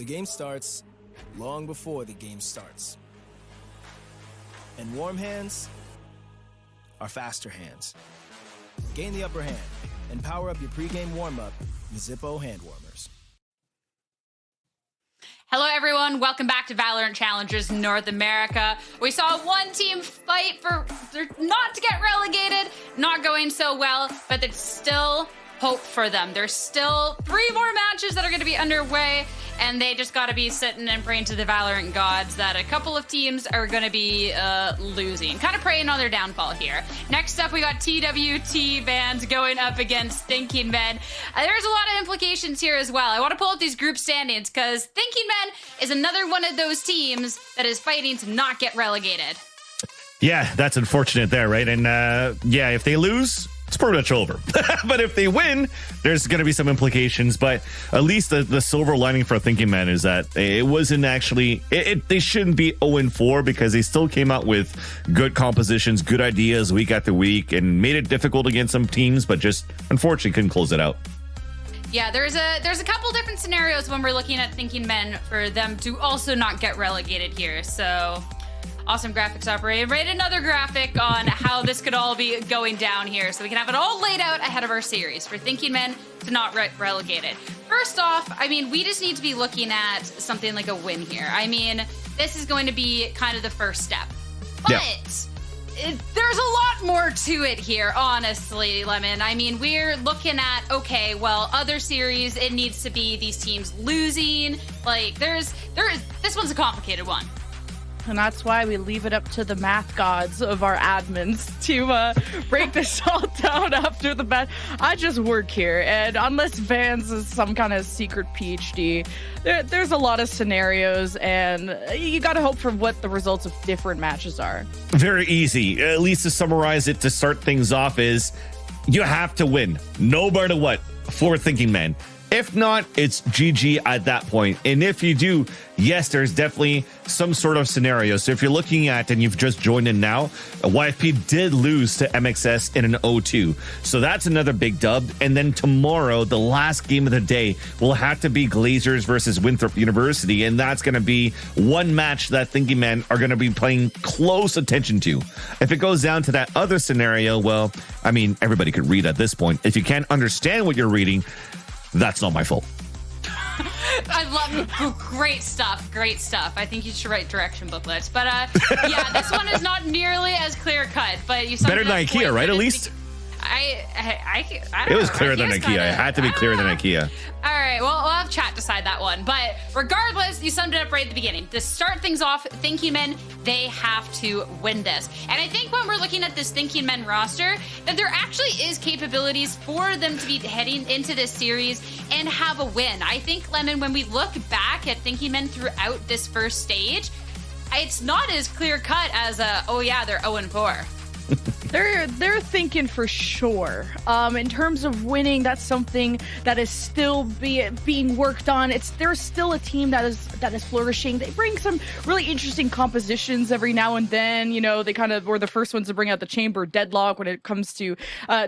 The game starts long before the game starts. And warm hands are faster hands. Gain the upper hand and power up your pregame warm-up with Zippo hand warmers. Hello everyone, welcome back to VALORANT Challengers North America. We saw one team fight for not to get relegated, not going so well, but there's still hope for them. There's still 3 more matches that are going to be underway, and they just got to be sitting and praying to the Valorant gods that a couple of teams are going to be losing. Kind of praying on their downfall here. Next up, we got TWT bands going up against Thinking Men. There's a lot of implications here as well. I want to pull up these group standings because Thinking Men is another one of those teams that is fighting to not get relegated. Yeah, that's unfortunate there, right? And yeah, if they lose, it's pretty much over. But if they win, there's going to be some implications. But at least the silver lining for Thinking Man is that it wasn't actually, they shouldn't be 0-4 because they still came out with good compositions, good ideas week after week, and made it difficult against some teams, but just unfortunately couldn't close it out. Yeah, there's a couple different scenarios when we're looking at Thinking Men for them to also not get relegated here. So awesome graphics operator. Write another graphic on how this could all be going down here so we can have it all laid out ahead of our series for Thinking Men to not relegated. First off, I mean, we just need to be looking at something like a win here. I mean, this is going to be kind of the first step. But there's a lot more to it here, honestly, Lemon. I mean, we're looking at, okay, well, other series, it needs to be these teams losing. Like, this one's a complicated one. And that's why we leave it up to the math gods of our admins to break this all down after the bet. I just work here, and unless Vans is some kind of secret PhD, there's a lot of scenarios, and you got to hope for what the results of different matches are. Very easy. At least to summarize it to start things off is you have to win, no matter what, for Thinking Men. If not, it's GG at that point. And if you do, yes, there's definitely some sort of scenario. So if you're looking at, and you've just joined in now, YFP did lose to MXS in an 0-2. So that's another big dub. And then tomorrow, the last game of the day will have to be Glazers versus Winthrop University. And that's going to be one match that Thinking Men are going to be paying close attention to. If it goes down to that other scenario, well, I mean, everybody could read at this point. If you can't understand what you're reading, that's not my fault. I love great stuff. I think you should write direction booklets. But yeah, this one is not nearly as clear cut. But you better than IKEA, right? At least. I don't know. It was clearer than IKEA. It had to be clearer than IKEA. All right, well, we'll have chat decide that one. But regardless, you summed it up right at the beginning. To start things off, Thinking Men, they have to win this. And I think when we're looking at this Thinking Men roster, that there actually is capabilities for them to be heading into this series and have a win. I think, Lemon, when we look back at Thinking Men throughout this first stage, it's not as clear cut as, oh yeah, they're 0-4. They're thinking for sure. In terms of winning, that's something that is still being worked on. They're still a team that is flourishing. They bring some really interesting compositions every now and then. You know, they kind of were the first ones to bring out the chamber deadlock when it comes to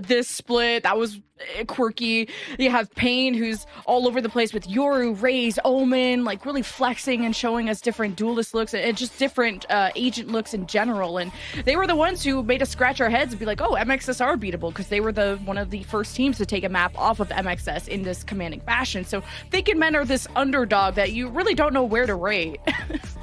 this split. That was quirky. You have Payne, who's all over the place with Yoru, Raze, Omen, like really flexing and showing us different duelist looks and just different agent looks in general. And they were the ones who made us scratch our heads and be like, oh, MXS are beatable, because they were one of the first teams to take a map off of MXS in this commanding fashion. So Thinking Men are this underdog that you really don't know where to rate.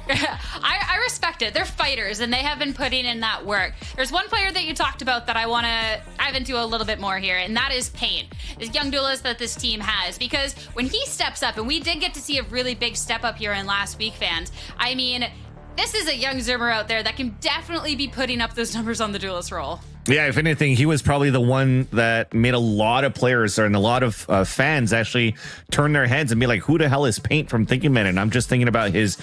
I respect it. They're fighters, and they have been putting in that work. There's one player that you talked about that I want to dive into a little bit more here, and that is Payne, this young duelist that this team has. Because when he steps up, and we did get to see a really big step up here in last week, fans, I mean, this is a young Zoomer out there that can definitely be putting up those numbers on the duelist role. Yeah, if anything, he was probably the one that made a lot of players and a lot of fans actually turn their heads and be like, who the hell is Paint from Thinking Men? And I'm just thinking about his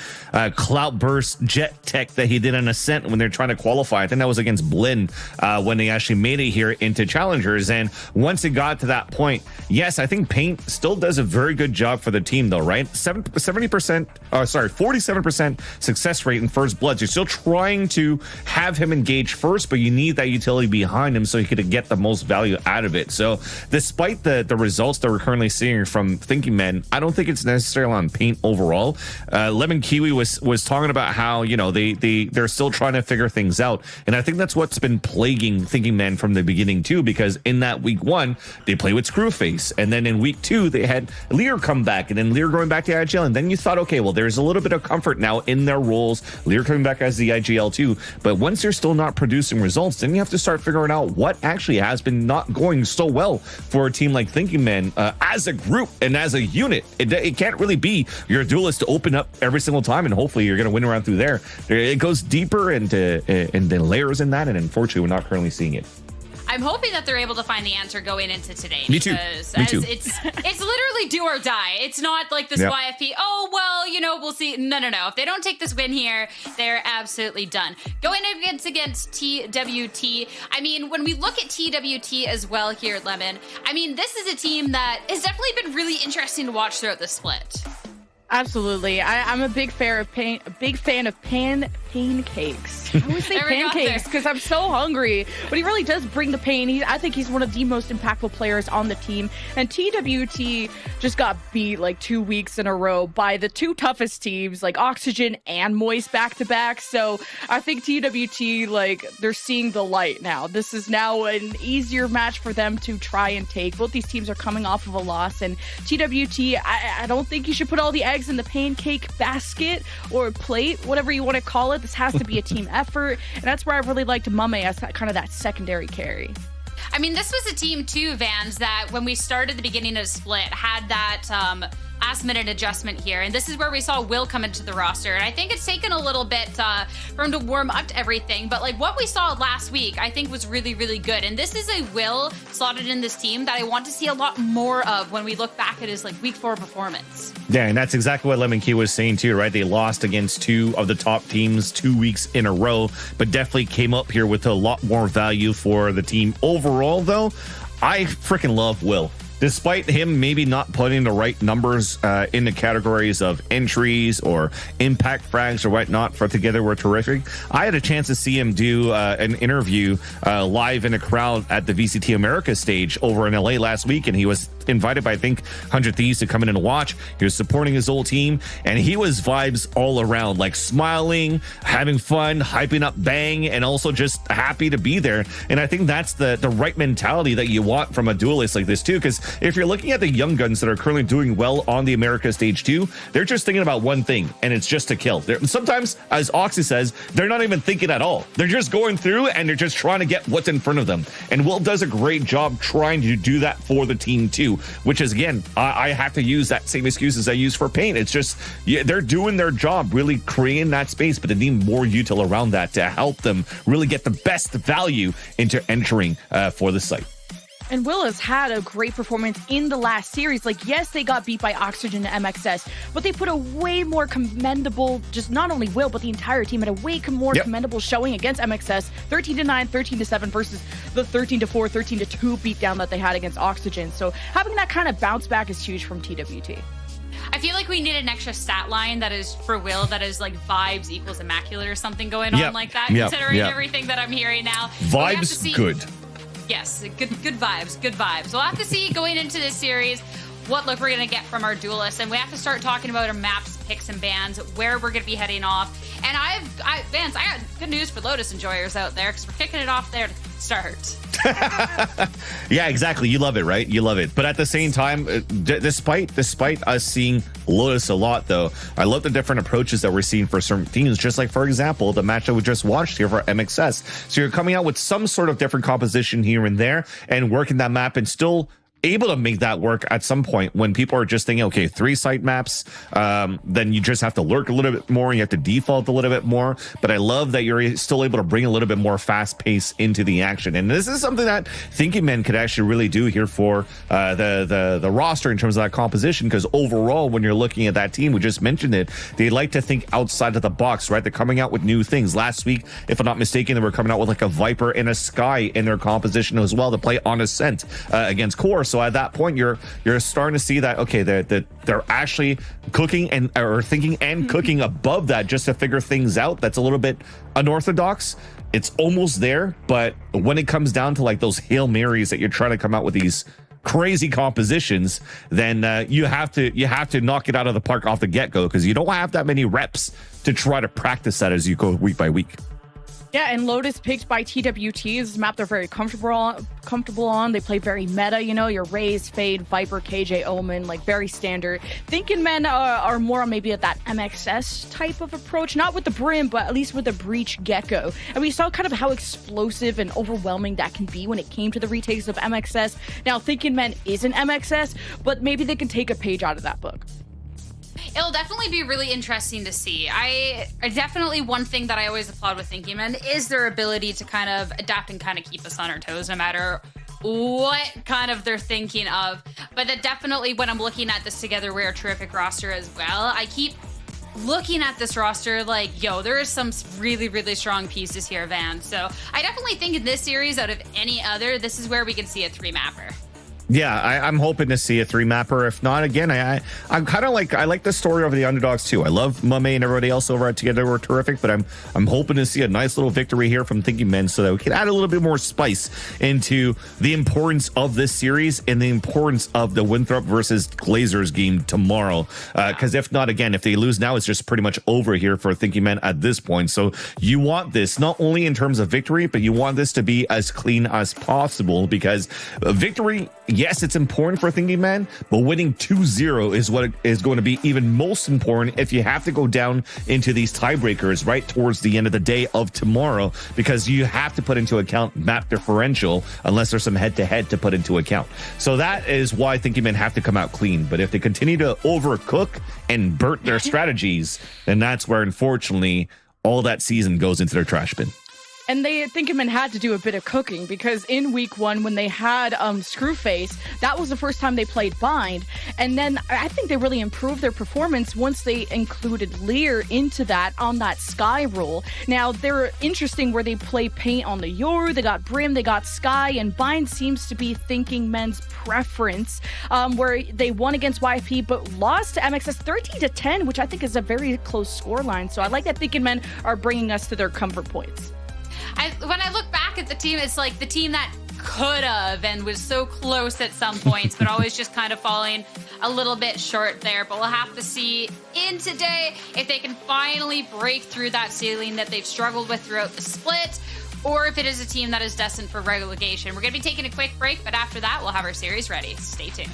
clout burst jet tech that he did on Ascent when they're trying to qualify. I think that was against Blinn when they actually made it here into Challengers. And once it got to that point, yes, I think Paint still does a very good job for the team, though, right? 47% success rate in first bloods. You're still trying to have him engage first, but you need that utility behind him so he could get the most value out of it. So despite the results that we're currently seeing from Thinking Men, I don't think it's necessarily on Paint overall. Lemon Kiwi was talking about how, you know, they're still trying to figure things out, and I think that's what's been plaguing Thinking Men from the beginning too, because in that week 1 they play with Screwface, and then in week 2 they had Lear come back, and then Lear going back to IGL, and then you thought, okay, well, there's a little bit of comfort now in their roles, Lear coming back as the IGL too. But once they're still not producing results, then you have to start figuring out what actually has been not going so well for a team like Thinking Men as a group and as a unit. It can't really be your duelist to open up every single time and hopefully you're going to win around through there. It goes deeper into layers in that, and unfortunately we're not currently seeing it. I'm hoping that they're able to find the answer going into today. Me too. Me too. It's literally do or die. It's not like this YFP, oh, well, you know, we'll see. No. If they don't take this win here, they're absolutely done. Going against TWT, I mean, when we look at TWT as well here at Lemon, I mean, this is a team that has definitely been really interesting to watch throughout the split. Absolutely. I'm a big fan of pancakes. I always say pancakes because I'm so hungry, but he really does bring the pain. I think he's one of the most impactful players on the team, and TWT just got beat like 2 weeks in a row by the two toughest teams, like Oxygen and Moist back to back. So I think TWT, like, they're seeing the light now. This is now an easier match for them to try and take. Both these teams are coming off of a loss, and TWT, I don't think you should put all the eggs in the pancake basket or plate, whatever you want to call it. This has to be a team effort, and that's where I really liked Mame as kind of that secondary carry. I mean, this was a team too, Vans, that when we started the beginning of the split had that last minute adjustment here, and this is where we saw Will come into the roster, and I think it's taken a little bit for him to warm up to everything, but like what we saw last week I think was really, really good, and this is a Will slotted in this team that I want to see a lot more of when we look back at his like week 4 performance. Yeah, and that's exactly what Lemon Key was saying too, right? They lost against 2 of the top teams 2 weeks in a row, but definitely came up here with a lot more value for the team overall. Though I freaking love Will. Despite him maybe not putting the right numbers in the categories of entries or impact frags or whatnot for Together We're Terrific, I had a chance to see him do an interview live in a crowd at the VCT Americas stage over in LA last week, and he was invited by, I think, 100 Thieves to come in and watch. He was supporting his old team, and he was vibes all around, like smiling, having fun, hyping up Bang, and also just happy to be there. And I think that's the right mentality that you want from a duelist like this too, because if you're looking at the young guns that are currently doing well on the America stage 2, they're just thinking about one thing, and it's just to kill. Sometimes, as Oxy says, they're not even thinking at all. They're just going through and they're just trying to get what's in front of them. And Will does a great job trying to do that for the team too, which is, again, I have to use that same excuse as I use for Paint. It's just, they're doing their job, really creating that space, but they need more util around that to help them really get the best value into entering for the site. And Will has had a great performance in the last series. Like, yes, they got beat by Oxygen and MXS, but they put a way more commendable, just not only Will, but the entire team had a way more commendable showing against MXS, 13-9, 13-7 versus the 13-4, 13-2 beatdown that they had against Oxygen. So having that kind of bounce back is huge from TWT. I feel like we need an extra stat line that is for Will that is like vibes equals immaculate or something going on like that, considering everything that I'm hearing now. Vibes good. Yes, good vibes, good vibes. We'll have to see going into this series what look we're going to get from our duelists, and we have to start talking about our maps, picks, and bans, where we're going to be heading off. And Vance, I got good news for Lotus enjoyers out there, because we're kicking it off there to start. Yeah, exactly. You love it, right? You love it. But at the same time, despite us seeing Lotus a lot, though, I love the different approaches that we're seeing for certain teams. Just like, for example, the match that we just watched here for MXS. So you're coming out with some sort of different composition here and there and working that map and still able to make that work at some point when people are just thinking, okay, 3 site maps, then you just have to lurk a little bit more, you have to default a little bit more. But I love that you're still able to bring a little bit more fast pace into the action, and this is something that Thinking Men could actually really do here for the roster in terms of that composition, because overall, when you're looking at that team, we just mentioned it, they like to think outside of the box, right? They're coming out with new things. Last week, if I'm not mistaken, they were coming out with like a Viper and a Sky in their composition as well to play on Ascent against Core. So at that point, you're starting to see that, okay, they're actually cooking or thinking and cooking above that just to figure things out that's a little bit unorthodox. it's almost there, but when it comes down to like those Hail Marys that you're trying to come out with these crazy compositions, then you have to knock it out of the park off the get-go, because you don't have that many reps to try to practice that as you go week by week. Yeah, and Lotus picked by TWT is a map they're very comfortable on. They play very meta, you know, your Raze, Fade, Viper, KJ, Omen, like very standard. Thinking Men are more on maybe at that MXS type of approach, not with the Brim, but at least with the Breach Gecko. And we saw kind of how explosive and overwhelming that can be when it came to the retakes of MXS. Now, Thinking Men isn't MXS, but maybe they can take a page out of that book. It'll definitely be really interesting to see. I definitely, one thing that I always applaud with Thinking Men is their ability to kind of adapt and kind of keep us on our toes no matter what kind of they're thinking of. But that definitely, when I'm looking at this together, we're a terrific roster as well. I keep looking at this roster like, yo, there are some really, really strong pieces here, Van. So I definitely think in this series, out of any other, this is where we can see a 3-mapper. Yeah, I'm hoping to see a 3-mapper. If not, again, I'm kind of like, I like the story over the underdogs too. I love Mame and everybody else over at Together We're Terrific, but I'm hoping to see a nice little victory here from Thinking Men so that we can add a little bit more spice into the importance of this series and the importance of the Winthrop versus Glazers game tomorrow. Because if not, again, if they lose now, it's just pretty much over here for Thinking Men at this point. So you want this not only in terms of victory, but you want this to be as clean as possible, because victory, yes, it's important for Thinking Men, but winning 2-0 is what is going to be even most important if you have to go down into these tiebreakers right towards the end of the day of tomorrow, because you have to put into account map differential unless there's some head-to-head to put into account. So that is why Thinking Men have to come out clean. But if they continue to overcook and burnt their strategies, then that's where, unfortunately, all that season goes into their trash bin. And they Thinking Men had to do a bit of cooking, because in week 1, when they had Screwface, that was the first time they played Bind. And then I think they really improved their performance once they included Lear into that on that Sky role. Now, they're interesting where they play Paint on the Yoru, they got Brim, they got Sky, and Bind seems to be Thinking Men's preference, where they won against YP but lost to MXS 13-10, which I think is a very close scoreline. So I like that Thinking Men are bringing us to their comfort points. When I look back at the team, it's like the team that could have and was so close at some points, but always just kind of falling a little bit short there. But we'll have to see in today if they can finally break through that ceiling that they've struggled with throughout the split, or if it is a team that is destined for relegation. We're going to be taking a quick break, but after that, we'll have our series ready. Stay tuned.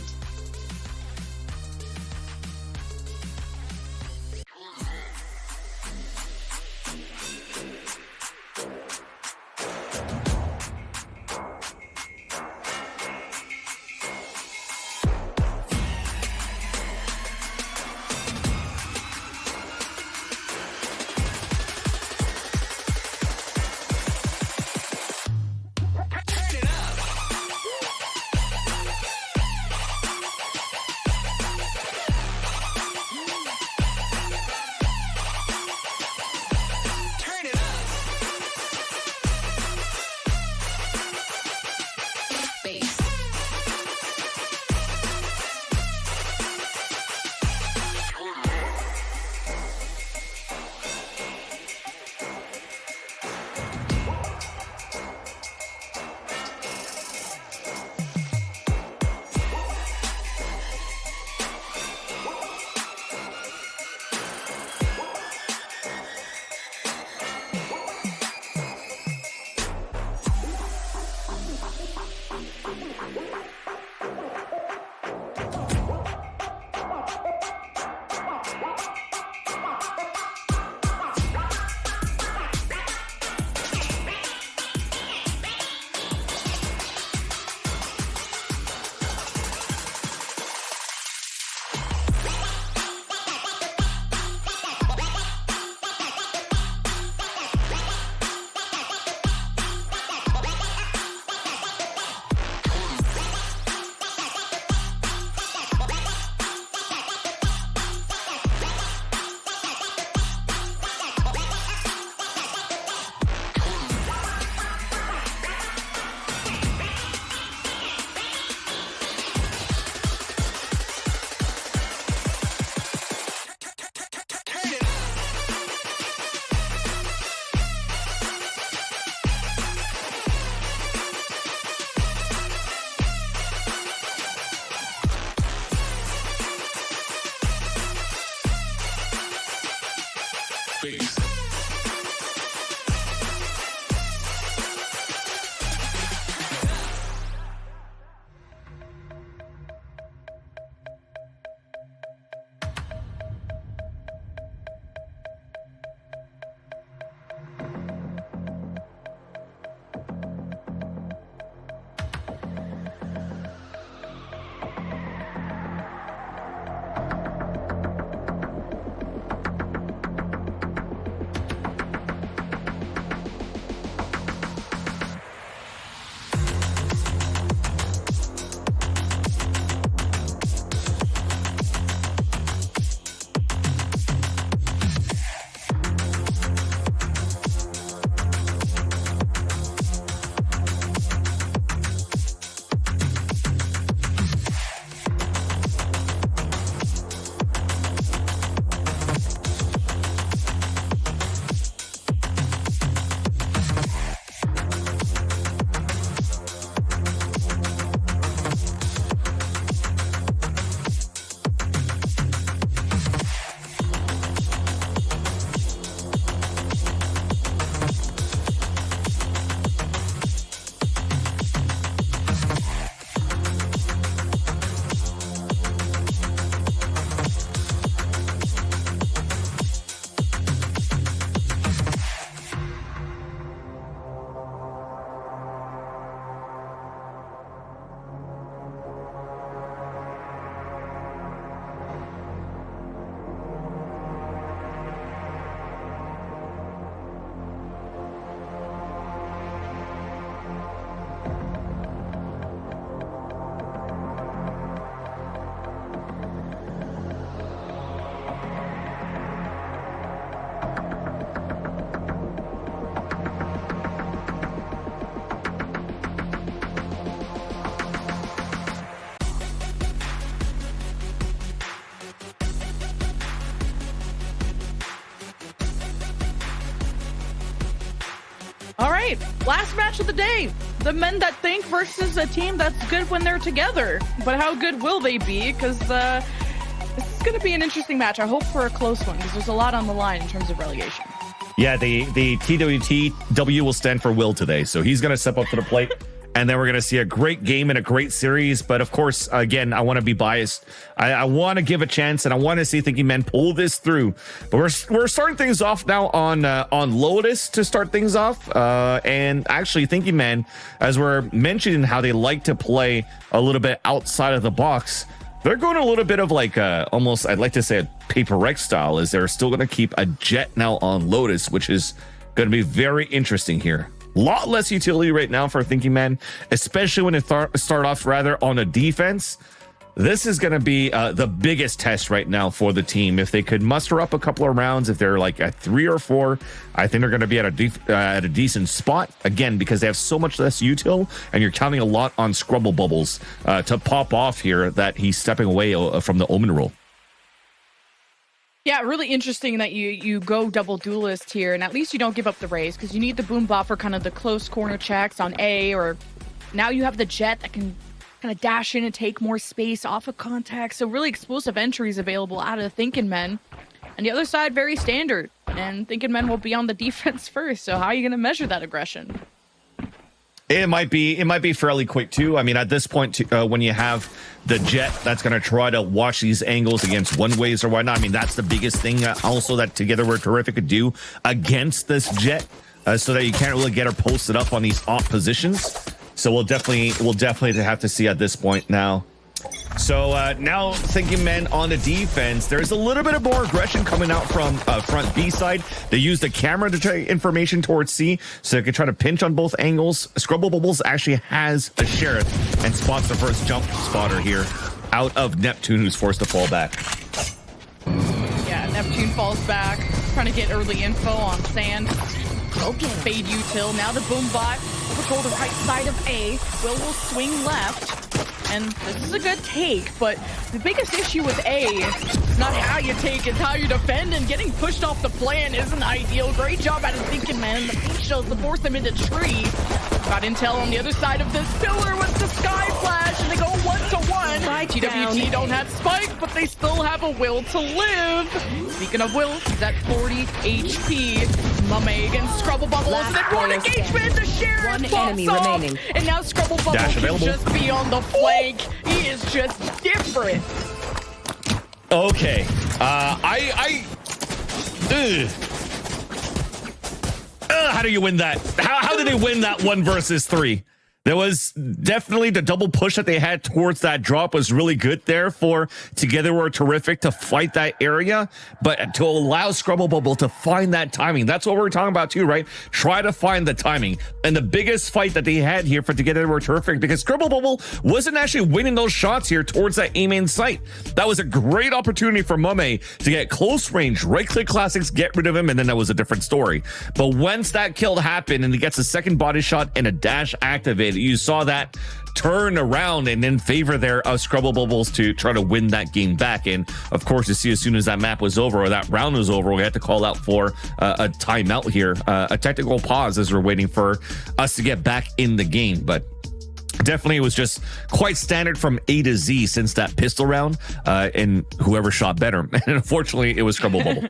All right, last match of the day. The men that think versus a team that's good when they're together. But how good will they be? Because this is going to be an interesting match. I hope for a close one because there's a lot on the line in terms of relegation. Yeah, the TWT W will stand for Will today. So he's going to step up to the plate. And then we're going to see a great game and a great series. But of course, again, I want to be biased. I want to give a chance and I want to see Thinking Men pull this through. But we're starting things off now on Lotus to start things off. And actually Thinking Men, as we're mentioning how they like to play a little bit outside of the box, they're going a little bit of like almost, I'd like to say a paper wreck style, as they're still going to keep a jet now on Lotus, which is going to be very interesting here. Lot less utility right now for Thinking Men, especially when it start off rather on a defense. This is going to be the biggest test right now for the team. If they could muster up a couple of rounds, if they're like at 3 or 4, I think they're going to be at a decent spot. Again, because they have so much less util, and you're counting a lot on Scrubble Bubbles to pop off here that he's stepping away from the Omen role. Yeah, really interesting that you go double duelist here, and at least you don't give up the raise, because you need the boom bot for kind of the close corner checks on A, or now you have the jet that can kind of dash in and take more space off of contact. So really explosive entries available out of Thinking Men. And the other side, very standard. And Thinking Men will be on the defense first. So how are you going to measure that aggression? It might be fairly quick too. I mean, at this point, when you have the jet that's going to try to watch these angles against one ways or whatnot. I mean, that's the biggest thing also that Together We're Terrific could do against this jet, so that you can't really get her posted up on these off positions. So we'll definitely have to see at this point now. So now Thinking Men on the defense, there's a little bit of more aggression coming out from front B side. They use the camera to take information towards C, so they can try to pinch on both angles. Scrubble Bubbles actually has a Sheriff and spots the first jump spotter here out of Neptune, who's forced to fall back. Yeah, Neptune falls back, trying to get early info on Sand. Okay, fade util. Now the boom bot will control the right side of A. Will swing left. And this is a good take, but the biggest issue with A It's not how you take, it's how you defend, and getting pushed off the plan isn't ideal. Great job out of thinking, man. The pink shells to force them into tree. Got intel on the other side of this pillar with the sky flash, and they go 1-to-1. TWT don't have spike, but they still have a will to live. Speaking of will, he's at 40 HP. Mame against Scrubble Bubbles, and then one engagement, the Sheriff One pops enemy off, remaining. and now Scrubble Bubble Dash can available. just be on the flank. He is just different. Okay. How do you win that? How did they win that 1 versus 3? There was definitely the double push that they had towards that drop was really good there for Together We're Terrific to fight that area, but to allow Scrubble Bubble to find that timing. That's what we're talking about too, right? Try to find the timing. And the biggest fight that they had here for Together We're Terrific, because Scrubble Bubble wasn't actually winning those shots here towards that A main site. That was a great opportunity for Mame to get close range, right click classics, get rid of him, and then that was a different story. But once that kill happened and he gets a second body shot and a dash activated, you saw that turn around and in favor there of Scrubble Bubbles to try to win that game back. And of course, you see, as soon as that map was over or that round was over, we had to call out for a timeout here, a technical pause as we're waiting for us to get back in the game. But definitely it was just quite standard from A to Z since that pistol round, and whoever shot better. And unfortunately, it was Scrubble Bubble.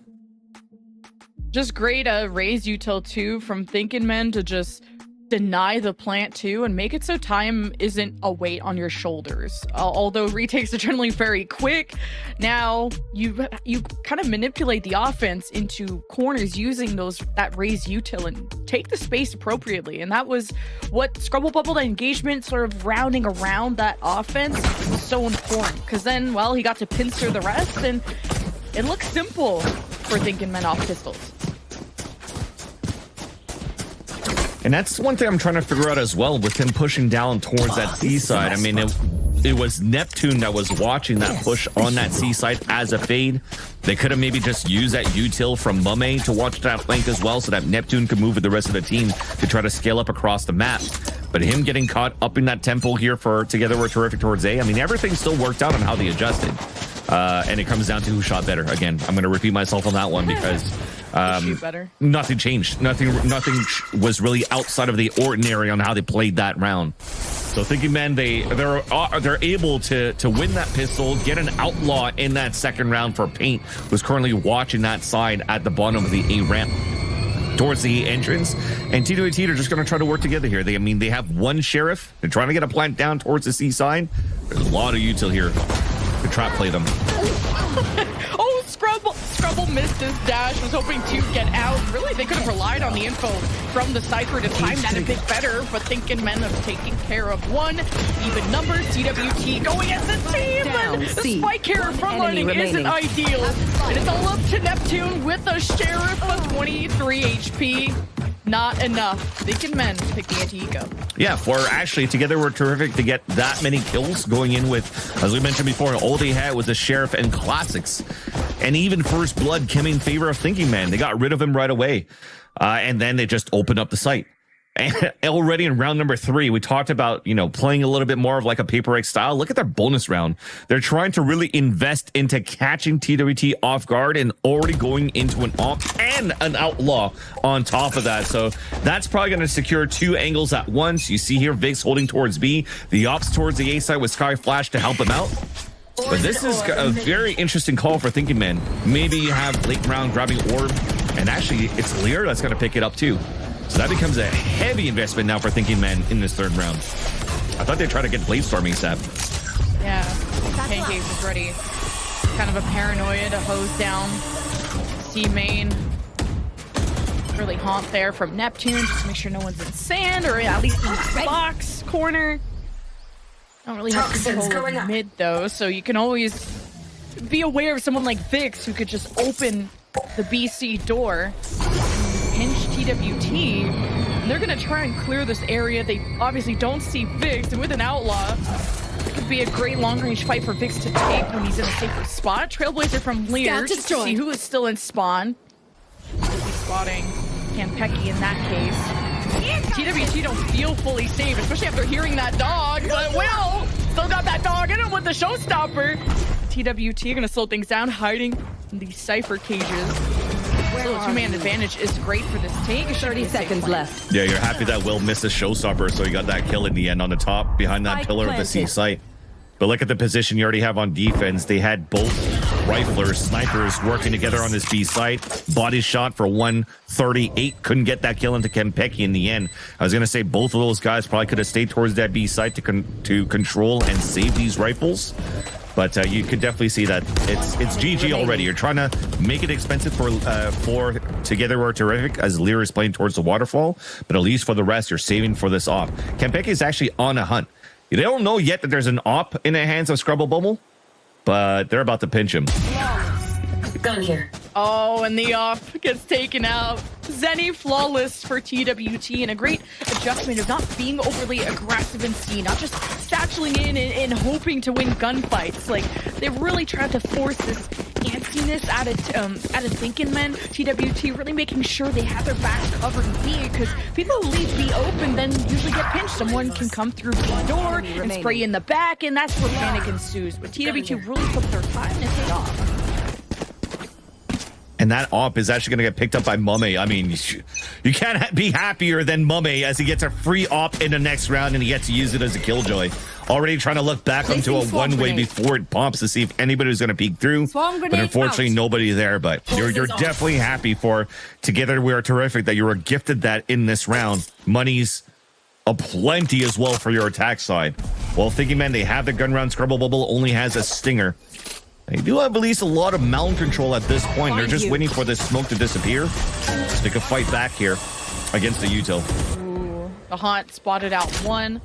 Just great raise util too from Thinking Men to just deny the plant too and make it so time isn't a weight on your shoulders. Although retakes are generally very quick, now you kind of manipulate the offense into corners using that raise util and take the space appropriately. And that was what Scrubble Bubble engagement sort of rounding around that offense was so important, because then, well, he got to pincer the rest and it looks simple for Thinking Men off pistols. And that's one thing I'm trying to figure out as well with him pushing down towards that C side. I mean, it was Neptune that was watching that push on that C side as a fade. They could have maybe just used that util from Mame to watch that flank as well so that Neptune could move with the rest of the team to try to scale up across the map. But him getting caught up in that temple here for Together We're Terrific towards A, I mean, everything still worked out on how they adjusted. And it comes down to who shot better. Again, I'm going to repeat myself on that one because nothing changed. Nothing was really outside of the ordinary on how they played that round. So Thinking Men, they're able to win that pistol, get an outlaw in that second round for Paint, who's currently watching that side at the bottom of the A ramp towards the entrance. And TWT are just going to try to work together here. They have one sheriff. They're trying to get a plant down towards the C side. There's a lot of util here to trap play them. Oh, Scrubble missed his dash, was hoping to get out. Really, they could have relied on the info from the Cypher to time that a bit better, but Thinking Men have taken care of one. Even numbers, TWT going as a team, and the spike here from running isn't ideal. And it's all up to Neptune with a Sheriff of 23 HP. Not enough. Thinking Men pick the anti-eco. Yeah, for actually Together We're Terrific to get that many kills going in with, as we mentioned before, all they had was the Sheriff and Classics. And even First Blood came in favor of Thinking Men. They got rid of him right away. And then they just opened up the site. And already in round number 3, we talked about, playing a little bit more of like a paper egg style. Look at their bonus round. They're trying to really invest into catching TWT off guard and already going into an op and an outlaw on top of that. So that's probably going to secure 2 angles at once. You see here, Vix holding towards B, the ops towards the A side with Sky Flash to help him out. But this is a very interesting call for Thinking Men. Maybe you have late round grabbing orb, and actually it's Lear that's going to pick it up too. So that becomes a heavy investment now for Thinking Men in this third round. I thought they'd try to get Bladestorm ASAP. Yeah, Pancake is ready. Kind of a paranoia to hose down C main. Really haunt there from Neptune, just to make sure no one's in sand or at least in the box corner. Don't really have control of mid though, so you can always be aware of someone like Vix who could just open the BC door and pinch TWT. And they're gonna try and clear this area. They obviously don't see Vix, and with an outlaw, it could be a great long-range fight for Vix to take when he's in a safer spot. Trailblazer from Lear just to see who is still in spawn. We'll be spotting Kanpeki in that case. TWT don't feel fully safe, especially after hearing that dog, but Will still got that dog in him with the showstopper. TWT are going to slow things down, hiding in these Cypher cages. Still, a two-man advantage is great for this take. 30 seconds left. Yeah, you're happy that Will missed a showstopper, so he got that kill in the end on the top behind that pillar of the C site. But look at the position you already have on defense. They had both riflers, snipers working together on this B site. Body shot for 138. Couldn't get that kill into KMPEKI in the end. I was going to say both of those guys probably could have stayed towards that B site to control and save these rifles. But you could definitely see that it's GG already. You're trying to make it expensive for Together We're Terrific as Lear is playing towards the waterfall. But at least for the rest, you're saving for this off. KMPEKI is actually on a hunt. They don't know yet that there's an op in the hands of Scrubble Bubble, but they're about to pinch him. Gun here. Oh, and the op gets taken out. Zenny flawless for TWT, and a great adjustment of not being overly aggressive in C, not just satcheling in and hoping to win gunfights. Like, they really tried to force this antsiness out of thinking men. TWT really making sure they have their backs covered in B, because people who leave B open then usually get pinched. Someone can come through the door and spray in the back, and that's where panic ensues. But TWT really took their time and paid off. And that op is actually going to get picked up by Mame. I mean, you can't be happier than Mame as he gets a free op in the next round and he gets to use it as a killjoy. Already trying to look back onto a one-way before it pops to see if anybody was going to peek through. But unfortunately, nobody there. But you're definitely happy for Together We Are Terrific that you were gifted that in this round. Money's aplenty as well for your attack side. Well, thinking, man, they have the gun round. Scrubble Bubble only has a stinger. They do have at least a lot of mountain control at this point. They're just waiting for this smoke to disappear so they can fight back here against the util. Ooh, the Haunt spotted out one.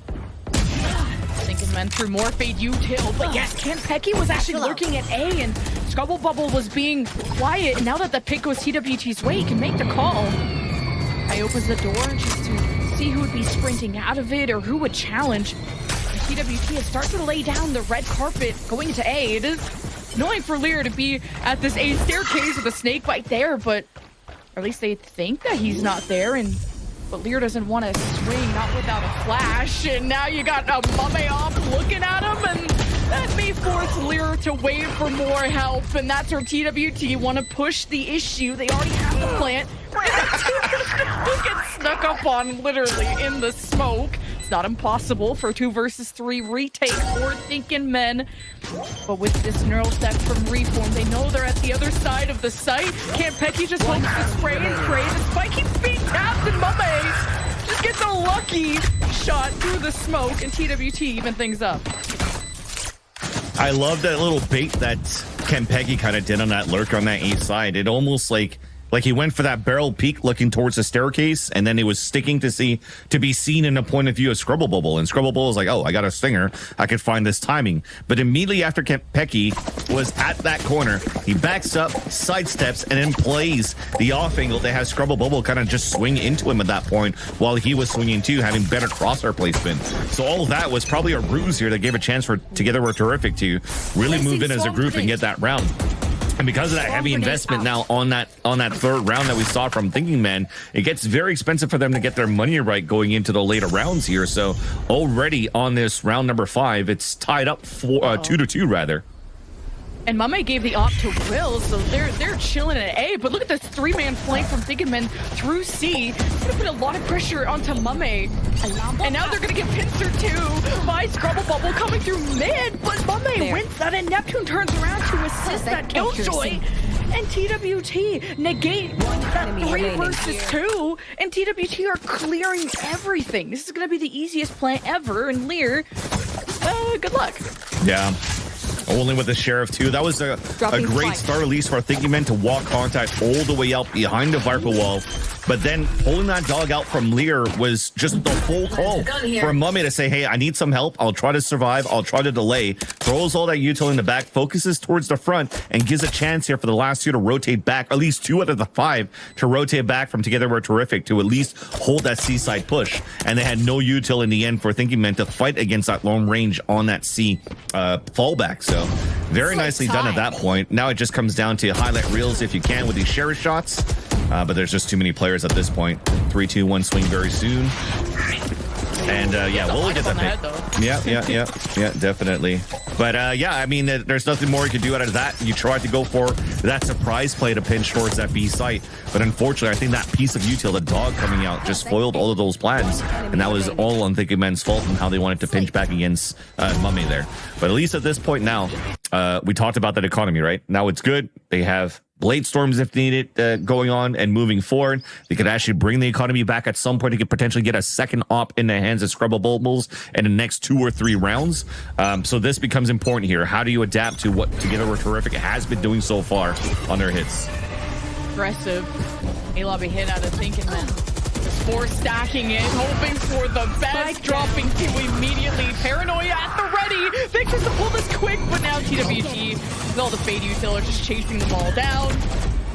Thinking men through more fade util, but yes, KMPEKI was actually lurking at A, and Scrubble Bubble was being quiet. And now that the pick goes TWT's way, he can make the call. I opens the door just to see who would be sprinting out of it or who would challenge. And TWT has started to lay down the red carpet going to A. It is annoying for Lear to be at this A staircase with a snake bite there, but at least they think that he's not there. But Lear doesn't want to swing, not without a flash. And now you got a Mame off looking at him, and that may force Lear to wait for more help. And that's where TWT want to push the issue. They already have the plant. Who gets snuck up on literally in the smoke. It's not impossible for 2 versus 3 retake for thinking men. But with this neural step from Reform, they know they're at the other side of the site. KMPEKI just hopes to spray and spray. The spike keeps being tapped, and Mame just gets a lucky shot through the smoke, and TWT even things up. I love that little bait that KMPEKI kind of did on that lurk on that A side. It almost like he went for that barrel peek looking towards the staircase, and then it was sticking to be seen in a point of view of Scrubble Bubble. And Scrubble Bubble was like, oh, I got a stinger. I could find this timing. But immediately after KMPEKI was at that corner, he backs up, sidesteps, and then plays the off angle to have Scrubble Bubble kind of just swing into him at that point while he was swinging too, having better crosshair placement. So all of that was probably a ruse here that gave a chance for Together We're Terrific to really move in as a group and get that round. And because of that heavy investment now on that third round that we saw from Thinking Men, it gets very expensive for them to get their money right going into the later rounds here. So already on this round number 5, it's tied up for 2-2 rather. And Mame gave the op to Will, so they're chilling at A. But look at this 3-man flank from Thinking Men through C. It's gonna put a lot of pressure onto Mame. And now they're gonna get pincered too by Scrubble Bubble coming through mid. But Mame wins that, and Neptune turns around to assist that killjoy. And TWT negate that 3 versus 2. And TWT are clearing everything. This is gonna be the easiest plant ever. And Lear, good luck. Yeah. Only with the Sheriff too. That was a great start release for Thinking Men to walk contact all the way out behind the Viper wall. But then pulling that dog out from Lear was just the full call for Mame to say, hey, I need some help. I'll try to survive. I'll try to delay. Throws all that util in the back, focuses towards the front, and gives a chance here for the last 2 to rotate back, at least 2 out of the 5 to rotate back from Together We're Terrific to at least hold that C-side push. And they had no util in the end for Thinking Men to fight against that long range on that C fallback. So very nicely done at that point. Now it just comes down to highlight reels if you can with these Sheriff shots. But there's just too many players at this point. 3, 2, 1 swing very soon. And yeah, we'll get that pick. Yeah, definitely. But yeah, I mean, there's nothing more you can do out of that. You tried to go for that surprise play to pinch towards that B site, but unfortunately, I think that piece of util, the dog coming out, just foiled all of those plans, and that was all on Thinking Men's fault and how they wanted to pinch back against Mummy there. But at least at this point now, we talked about that economy, right? Now it's good. They have Blade Storms if needed going on and moving forward. They could actually bring the economy back at some point. They could potentially get a second op in the hands of Scrubble Bulbs in the next 2 or 3 rounds. So this becomes important here. How do you adapt to what Together We're Terrific has been doing so far on their hits? Aggressive. A-Lobby hit out of Thinking Men. Just 4 stacking it, hoping for the best, dropping 2 immediately. Paranoia at the ready. Victor's to pull this quick, but now TWT with all the Fade util are just chasing them all down.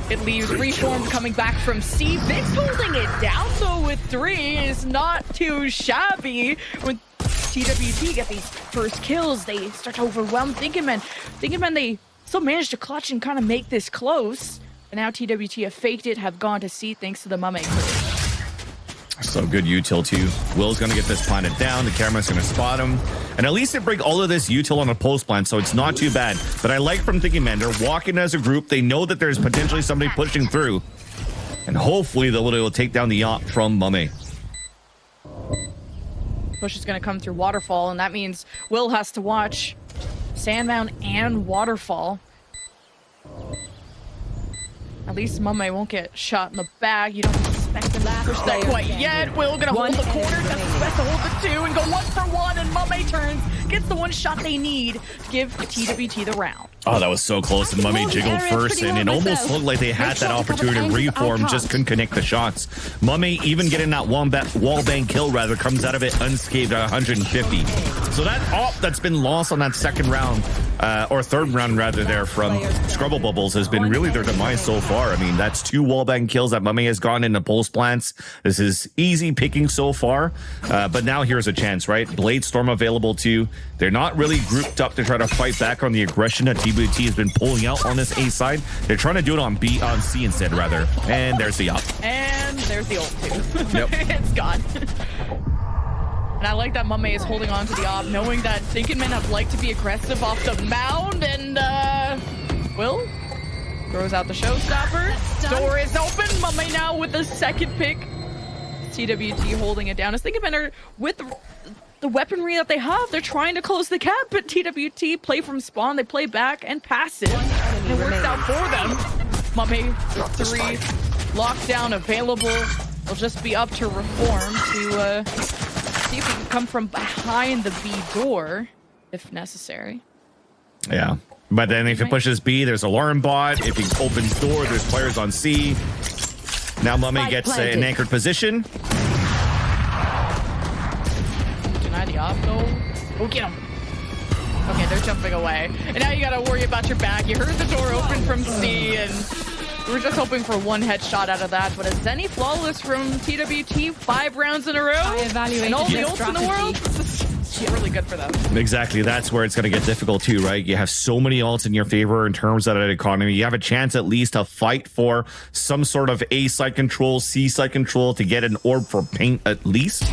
It leaves Reformed coming back from C. Vix holding it down though with 3 is not too shabby. When TWT get these first kills, they start to overwhelm Thinking Men. Thinking Men, they still managed to clutch and kind of make this close. And now TWT have faked it, have gone to C thanks to the Mummy. So good util too. Will's going to get this planted down. The camera's going to spot him. And at least they break all of this util on a post plant, so it's not too bad. But I like from Thinking Men, they're walking as a group. They know that there's potentially somebody pushing through. And hopefully they'll take down the op from Mummy. Push is going to come through Waterfall, and that means Will has to watch Sandmound and Waterfall. At least Mummy won't get shot in the back. You don't expect them to push that quite yet. Will gonna hold the corner, doesn't expect to hold the 2 and go 1 for 1, and Mummy turns, gets the 1 shot they need to give TWT the round. Oh, that was so close, and Mummy jiggled first, and it almost looked like they had that opportunity to reform, just couldn't connect the shots. Mummy, even getting that wallbang kill, rather, comes out of it unscathed at 150. So that op that's been lost on that second round, or third round, rather, there from Scrubble Bubbles has been really their demise so far. I mean, that's 2 wallbang kills that Mummy has gotten in the post plants. This is easy picking so far, but now here's a chance, right? Blade Storm available too. They're not really grouped up to try to fight back on the aggression that TWT has been pulling out on this A side. They're trying to do it on C instead, rather. And there's the op. And there's the ult too. Yep. It's gone. And I like that Mummy is holding on to the op, knowing that Thinking Men have liked to be aggressive off the mound, and Will throws out the showstopper. Door is open. Mummy now with the second pick. TWT holding it down. As Thinking Men are with the weaponry that they have, they're trying to close the gap, but TWT play from spawn, they play back and passive, and it works out for them. Mummy, 3, lockdown available. It'll just be up to Reform to see if he can come from behind the B door, if necessary. Yeah, but then if he pushes B, there's alarm bot. If he opens door, there's players on C. Now Mummy gets an anchored position. Deny the op, though. Oh, get him. Okay, they're jumping away. And now you gotta worry about your back. You heard the door open from C, and we were just hoping for 1 headshot out of that. But a Zenny flawless from TWT, 5 rounds in a row. And all the ults in the world. It's really good for them. Exactly. That's where it's going to get difficult too, right? You have so many ults in your favor in terms of that economy. You have a chance at least to fight for some sort of A side control, C side control to get an orb for paint at least.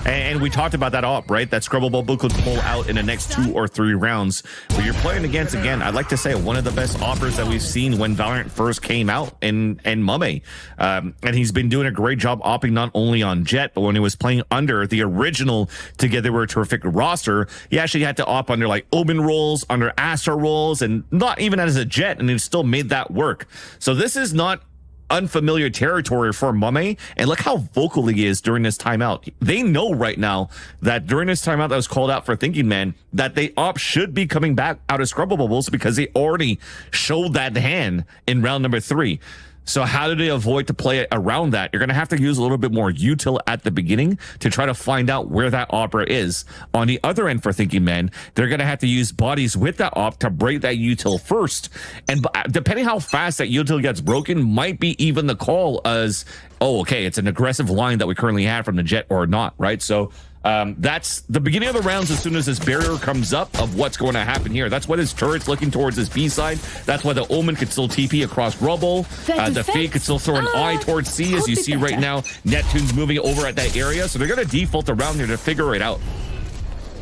And we talked about that op, right? That Scrubble Bubble could pull out in the next 2 or 3 rounds. But you're playing against, again, I'd like to say one of the best offers that we've seen when VALORANT first came out in Mummy. And he's been doing a great job opping not only on Jet, but when he was playing under the original Together We're Terrific roster, he actually had to op under like Omen roles, under Astra roles, and not even as a Jet, and he still made that work. So this is not unfamiliar territory for Mummy, and look how vocal he is during this timeout. They know right now that during this timeout that was called out for Thinking Man, that they op should be coming back out of Scrubble Bubbles because they already showed that hand in round number 3. So how do they avoid to play around that? You're going to have to use a little bit more util at the beginning to try to find out where that opera is. On the other end for Thinking Men, they're going to have to use bodies with that op to break that util first. And depending how fast that util gets broken might be even the call as, oh, okay, it's an aggressive line that we currently have from the Jet or not, right? So That's the beginning of the rounds as soon as this barrier comes up of what's going to happen here. That's why this turret's looking towards his B side. That's why the Omen could still TP across rubble. The Fake could still throw an eye towards C, as you see right now. Neptune's moving over at that area, so they're going to default around there to figure it out.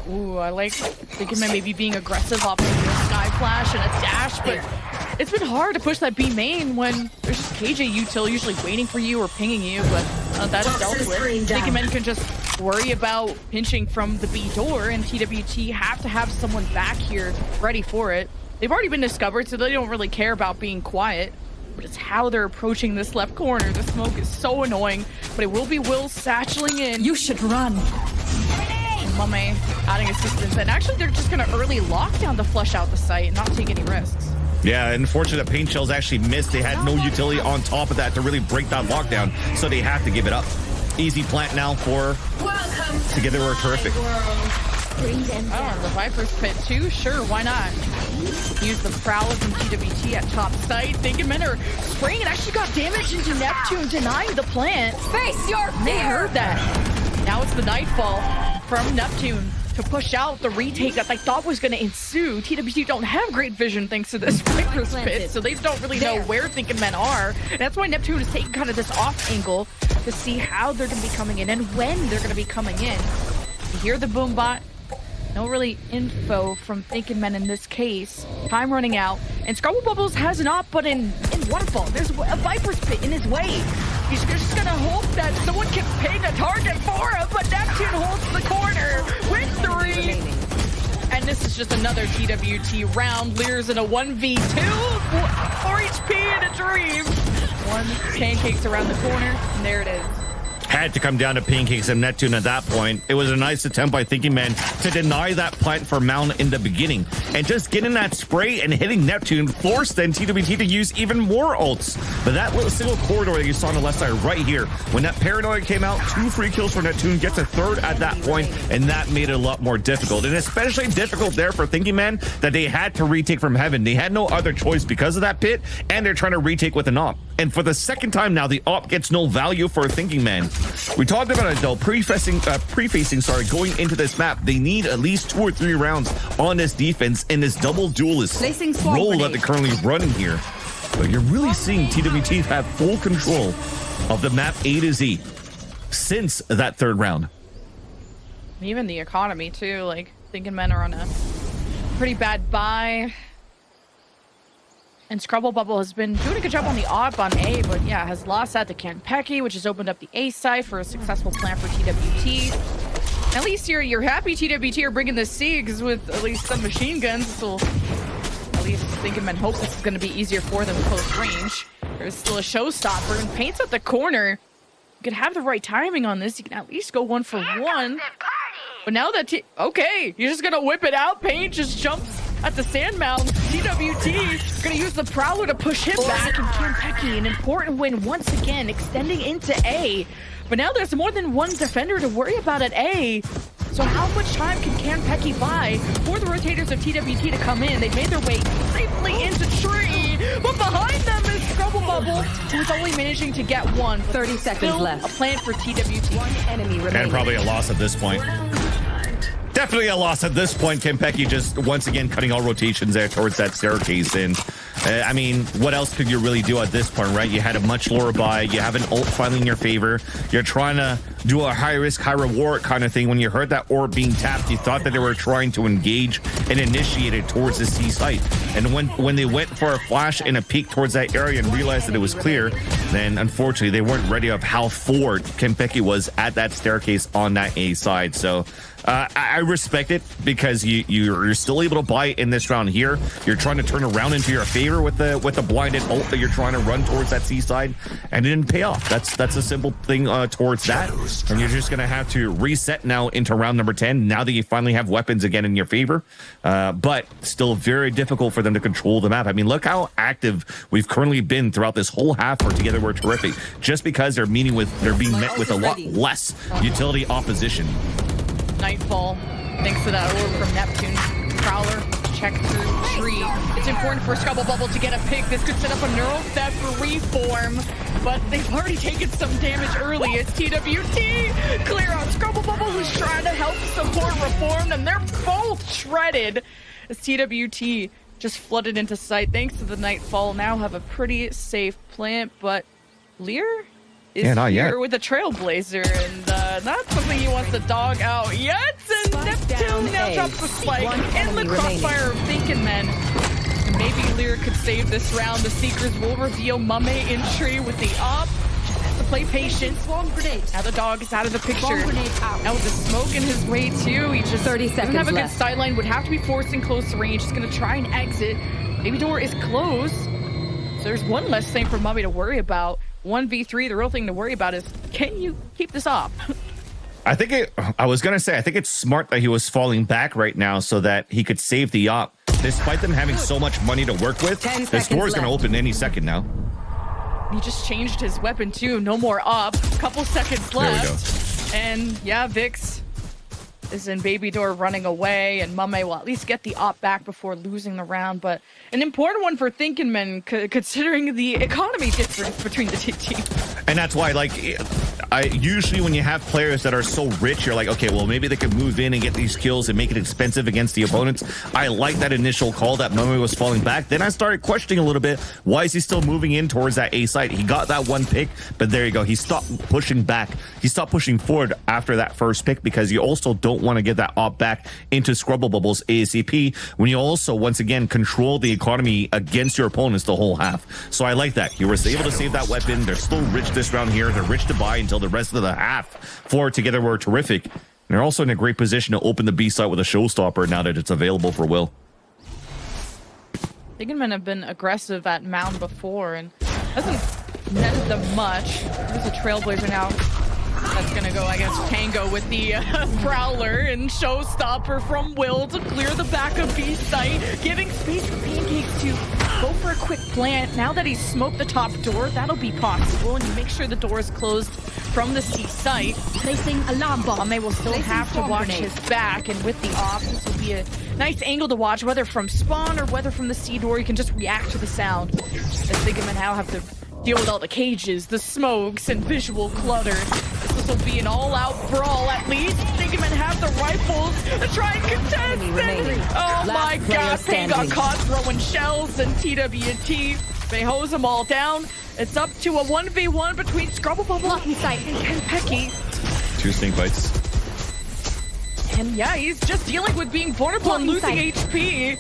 Ooh, I like thinking maybe being aggressive off of a Sky Flash and a dash, but it's been hard to push that B main when there's just KJ util usually waiting for you or pinging you, but that's dealt with. Thinking men can just worry about pinching from the B door, and TWT have to have someone back here ready for it. They've already been discovered, so they don't really care about being quiet, but it's how they're approaching this left corner. The smoke is so annoying, but it will be Will satcheling in. You should run. Mame adding assistance, and actually they're just gonna early lock down to flush out the site and not take any risks. Yeah, unfortunate that Paint Shells actually missed. They had no utility on top of that to really break that lockdown, so they have to give it up. Easy plant now for Together We're Terrific. Oh, the Viper's Pit too? Sure, why not? Use the Prowler from TWT at top site. Thinking men are spraying and actually got damage into Neptune, denying the plant. Face your They fear. heard that. Now it's the Nightfall from Neptune to push out the retake that they thought was going to ensue. TWT don't have great vision thanks to this Viper's Pit, so they don't really know where Thinking Men are. And that's why Neptune is taking kind of this off angle to see how they're going to be coming in and when they're going to be coming in. You hear the boom bot. No really info from Thinking Men in this case. Time running out. And Scrabble Bubbles has an op, but in Waterfall, there's a Viper's Pit in his way. He's just gonna hope that someone can ping a target for him, but Neptune holds the corner with 3. And this is just another TWT round. Lear's in a 1v2. 4 HP in a dream. One pancakes around the corner, and there it is. Had to come down to Pancakes and Neptune at that point. It was a nice attempt by Thinking Man to deny that plant for Mound in the beginning. And just getting that spray and hitting Neptune forced then TWT to use even more ults. But that little single corridor that you saw on the left side right here, when that Paranoid came out, 2 free kills for Neptune, gets a 3rd at that point, and that made it a lot more difficult. And especially difficult there for Thinking Man that they had to retake from Heaven. They had no other choice because of that pit, and they're trying to retake with an op. And for the second time now, the op gets no value for Thinking Man. We talked about it though, prefacing, going into this map. They need at least 2 or 3 rounds on this defense in this double duelist role that they're currently running here. But you're really seeing TWT have full control of the map A to Z since that 3rd round. Even the economy too, like Thinking Men are on a pretty bad buy. And Scrabble Bubble has been doing a good job on the op on A, but yeah, has lost that to KNPeki, which has opened up the A side for a successful plan for TWT. At least you're happy TWT are bringing this C, because with at least some machine guns, this will at least Thinking Men hope this is going to be easier for them close range. There's still a showstopper, and Paint's at the corner. You could have the right timing on this. You can at least go 1 for 1. But now that okay, you're just gonna whip it out. Paint just jumps at the sand mound. TWT gonna use the Prowler to push him back, and KNPeki an important win once again, extending into A. But now there's more than one defender to worry about at A. So how much time can KNPeki buy for the rotators of TWT to come in? They've made their way safely into tree, but behind them is Scrabble Bubble, who's only managing to get 1. 30 seconds Still left. A plan for TWT. 1 enemy remaining. And probably a loss at this point. Definitely a loss at this point. KNPeki just once again cutting all rotations there towards that staircase. And I mean, what else could you really do at this point, right? You had a much lower buy. You have an ult finally in your favor. You're trying to do a high risk, high reward kind of thing. When you heard that orb being tapped, you thought that they were trying to engage and initiate it towards the C site. And when they went for a flash and a peek towards that area and realized that it was clear, then unfortunately they weren't ready of how forward KNPeki was at that staircase on that A side. So I respect it, because you're still able to buy it in this round here. You're trying to turn around into your favor with the blinded ult that you're trying to run towards that C side, and it didn't pay off. That's a simple thing towards that. And you're just gonna have to reset now into round number 10 now that you finally have weapons again in your favor. But still very difficult for them to control the map. I mean, look how active we've currently been throughout this whole half for Together We're Terrific, just because they're being met with a lot less utility opposition. Nightfall, thanks to that orb from Neptune. Prowler check through tree. It's important for Scrubble Bubble to get a pick. This could set up a neural theft reform, but they've already taken some damage early. It's TWT clear on Scrubble Bubble, who's trying to help support reform, and they're both shredded as TWT just flooded into sight thanks to the Nightfall. Now have a pretty safe plant, but Lear is not here yet. with a Trailblazer, and not something he wants to dog out yet. And Spike Neptune down now A. drops the spike One in the enemy remaining. crossfire of Thinking Men. And maybe Lear could save this round. The Seekers will reveal Mame in tree with the op. Has to play patient. Swarm grenade. Now the dog is out of the picture. Bomb grenade out. Now with the smoke in his way too, he just 30 doesn't have seconds a good left. sideline. Would have to be forced in close range. He's gonna try and exit. Baby door is closed. So there's one less thing for Mummy to worry about. 1v3, the real thing to worry about is, can you keep this up? I think it's smart that he was falling back right now so that he could save the op. Despite them having so much money to work with, 10 this door is seconds going to left. open any second now. He just changed his weapon too. No more up. Couple seconds There we left. And yeah, Vix is in Baby Door running away, and Mame will at least get the op back before losing the round. But an important one for Thinking Men, considering the economy difference between the two teams. And that's why, like, I usually when you have players that are so rich, you're like, okay, well, maybe they could move in and get these kills and make it expensive against the opponents. I like that initial call that Mummy was falling back. Then I started questioning a little bit, why is he still moving in towards that A site? He got that one pick, but there you go. He stopped pushing back. He stopped pushing forward after that first pick because you also don't want to get that op back into Scrubble Bubble's ACP when you also, once again, control the economy against your opponents the whole half. So I like that. You were able to save that weapon. They're still rich this round here. They're rich to buy until the rest of the half. Four together were terrific. And they're also in a great position to open the B site with a showstopper now that it's available for Will. Thinking Men have been aggressive at Mound before and hasn't netted them much. There's a Trailblazer now. That's gonna go, I guess, tango with the Prowler and Showstopper from Will to clear the back of B site, giving space for Pancakes to go for a quick plant. Now that he's smoked the top door, that'll be possible, and you make sure the door is closed from the C site. Placing alarm bomb. Mame will still Placing have to swarm watch grenade. his back, and with the off, this will be a nice angle to watch, whether from spawn or whether from the C door. You can just react to the sound. As Thinking Men now have to deal with all the cages, the smokes, and visual clutter. This will be an all-out brawl at least. Thinking Men have the rifles to try and contest. Enemy remaining. Oh Last my player god, they got standing. caught throwing shells, and TWT, they hose them all down. It's up to a 1v1 between Scrubble Bubble Blocking sight. and Ken Pecky. 2 snake bites. And yeah, he's just dealing with being vulnerable and Blocking losing sight. HP.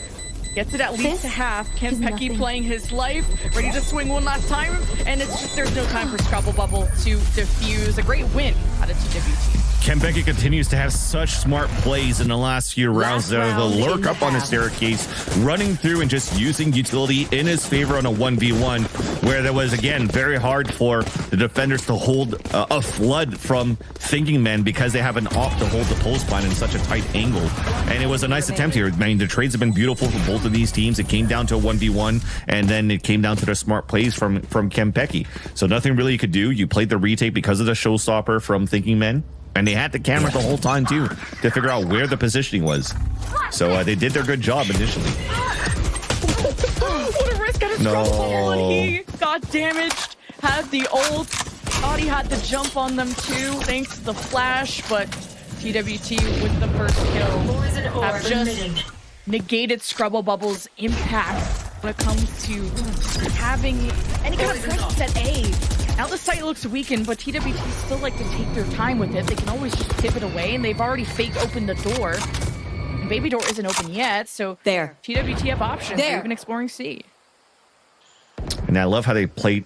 Gets it at least This a half. Ken is Pecky nothing. playing his life, ready to swing one last time. And it's just, there's no time for Scrubble Bubble to defuse. A great win out of TWT. Kempeki continues to have such smart plays in the last few rounds. Last The round in lurk the up on the half. staircase, running through and just using utility in his favor on a 1v1, where there was, again, very hard for the defenders to hold a flood from Thinking Men because they have an op to hold the post line in such a tight angle. And it was a nice attempt here. I mean, the trades have been beautiful for both of these teams. It came down to a 1v1, and then it came down to the smart plays from Kempeki. So nothing really you could do. You played the retake because of the showstopper from Thinking Men. And they had the camera the whole time, too, to figure out where the positioning was. So they did their good job initially. What a risk at his No. Scrubble Bubble, and he got damaged. Had the ult. Thought he had to jump on them, too, thanks to the flash. But TWT with the first kill have just negated Scrubble Bubble's impact when it comes to having any kind of presence at A. Now the site looks weakened, but TWT still like to take their time with it. They can always just pivot away, and they've already fake opened the door. And Baby Door isn't open yet, so There. TWT have options. There. They're even exploring C. And I love how they played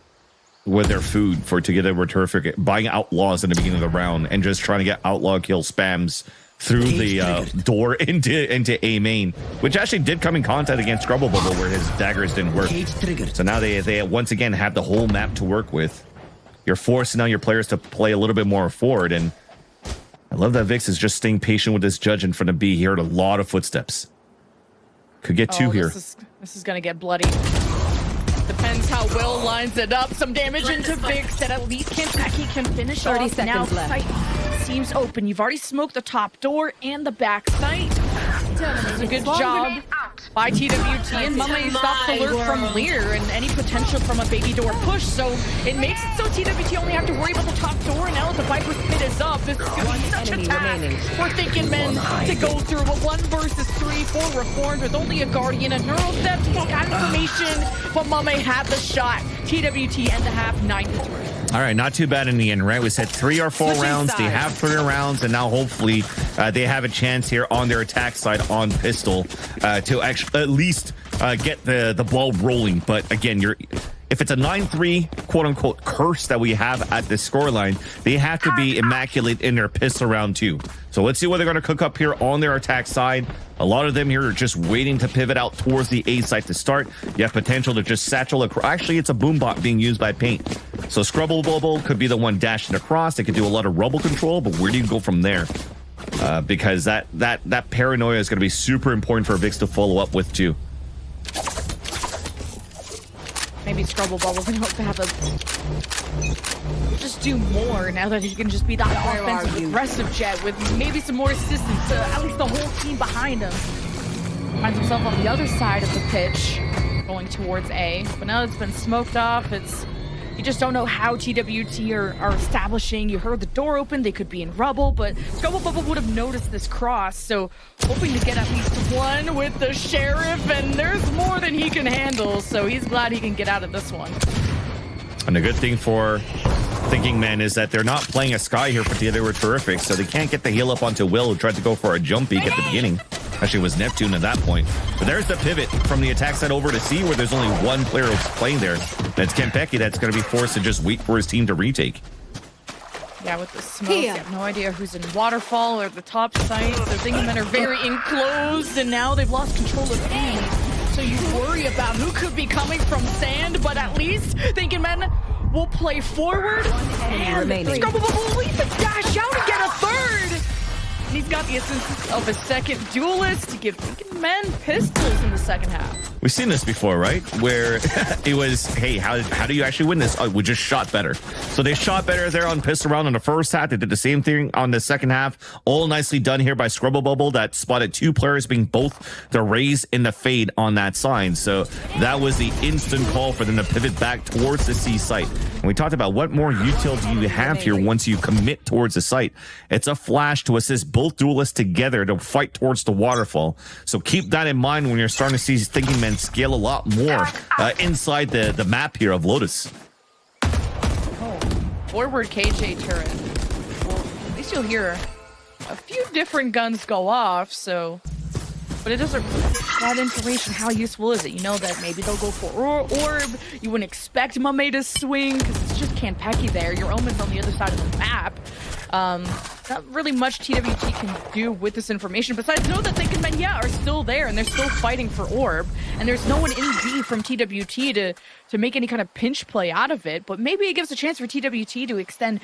with their food for together were terrific. Buying outlaws in the beginning of the round and just trying to get outlaw kill spams through the door into A main, which actually did come in contact against Scrubble Bubble where his daggers didn't work. So now they once again have the whole map to work with. You're forcing now your players to play a little bit more forward, and I love that Vix is just staying patient with this judge in front of B. He heard a lot of footsteps. Could get two here. This is gonna get bloody. Depends how Will lines it up. Some damage into Vix that at least Kentucky can finish 30 off. Now seconds left. sight seems open. You've already smoked the top door and the back sight. It's a good job by TWT, and Mame stops the lurk from Lear and any potential from a baby door push. So it makes it so TWT only have to worry about the top door. And now that the Viper's pit is up, this is going to be such a task for Thinking Men to go through. A 1 versus 3 for Reformed with only a Guardian, a Neural Step. He's got information, but Mame had the shot. TWT end the half 9-3. All right, not too bad in the end, right? We said 3 or 4 rounds. They have 3 rounds, and now hopefully they have a chance here on their attack side on pistol to actually at least get the ball rolling. But again, if it's a 9-3 quote-unquote curse that we have at this scoreline, they have to be immaculate in their pistol round 2. So let's see what they're going to cook up here on their attack side. A lot of them here are just waiting to pivot out towards the A site to start. You have potential to just satchel across. Actually, it's a boom bot being used by Paint. So Scrubble Bubble could be the one dashing across. They could do a lot of rubble control, but where do you go from there? Because that paranoia is going to be super important for Vix to follow up with too. Maybe Scrubble Bubble can hope to have just do more now that he can just be that offensive aggressive jet with maybe some more assistance to at least the whole team behind him. Finds himself on the other side of the pitch going towards A, but now it's been smoked off. You just don't know how TWT are establishing. You heard the door open. They could be in rubble, but Scrubble Bubble would have noticed this cross. So hoping to get at least 1 with the Sheriff, and there's more than he can handle. So he's glad he can get out of this one. And the good thing for Thinking Men is that they're not playing a Sky here for they were terrific, so they can't get the heal up onto Will, who tried to go for a jump peek at the beginning. Actually, it was Neptune at that point. But there's the pivot from the attack side over to C, where there's only 1 player who's playing there. That's THNK that's going to be forced to just wait for his team to retake. Yeah, with the smoke, you have no idea who's in Waterfall or the top site. So Thinking Men are very enclosed, and now they've lost control of A. So you worry about who could be coming from Sand, but at least Thinking Men will play forward. And Scrubble will leave the dash out and get a 3rd. And he's got the assistance of a second duelist to give Thinking Men pistols in the second half. We've seen this before, right? Where it was, hey, how do you actually win this? Oh, we just shot better. So they shot better there on pistol round in the first half. They did the same thing on the second half. All nicely done here by Scrubble Bubble that spotted 2 players being both the raise and the fade on that sign. So that was the instant call for them to pivot back towards the C site. And we talked about what more util do you have here once you commit towards the site. It's a flash to assist both duelists together to fight towards the waterfall. So keep that in mind when you're starting to see Thinking Men scale a lot more inside the map here of Lotus. Forward KJ turret. Well, at least you'll hear a few different guns go off, so... But it doesn't that information. How useful is it? You know that maybe they'll go for orb. You wouldn't expect Mame to swing because it's just Kanpeki there. Your Omen's on the other side of the map. Not really much TWT can do with this information besides know that Thinking Men, are still there and they're still fighting for orb. And there's no one in B from TWT to make any kind of pinch play out of it. But maybe it gives a chance for TWT to extend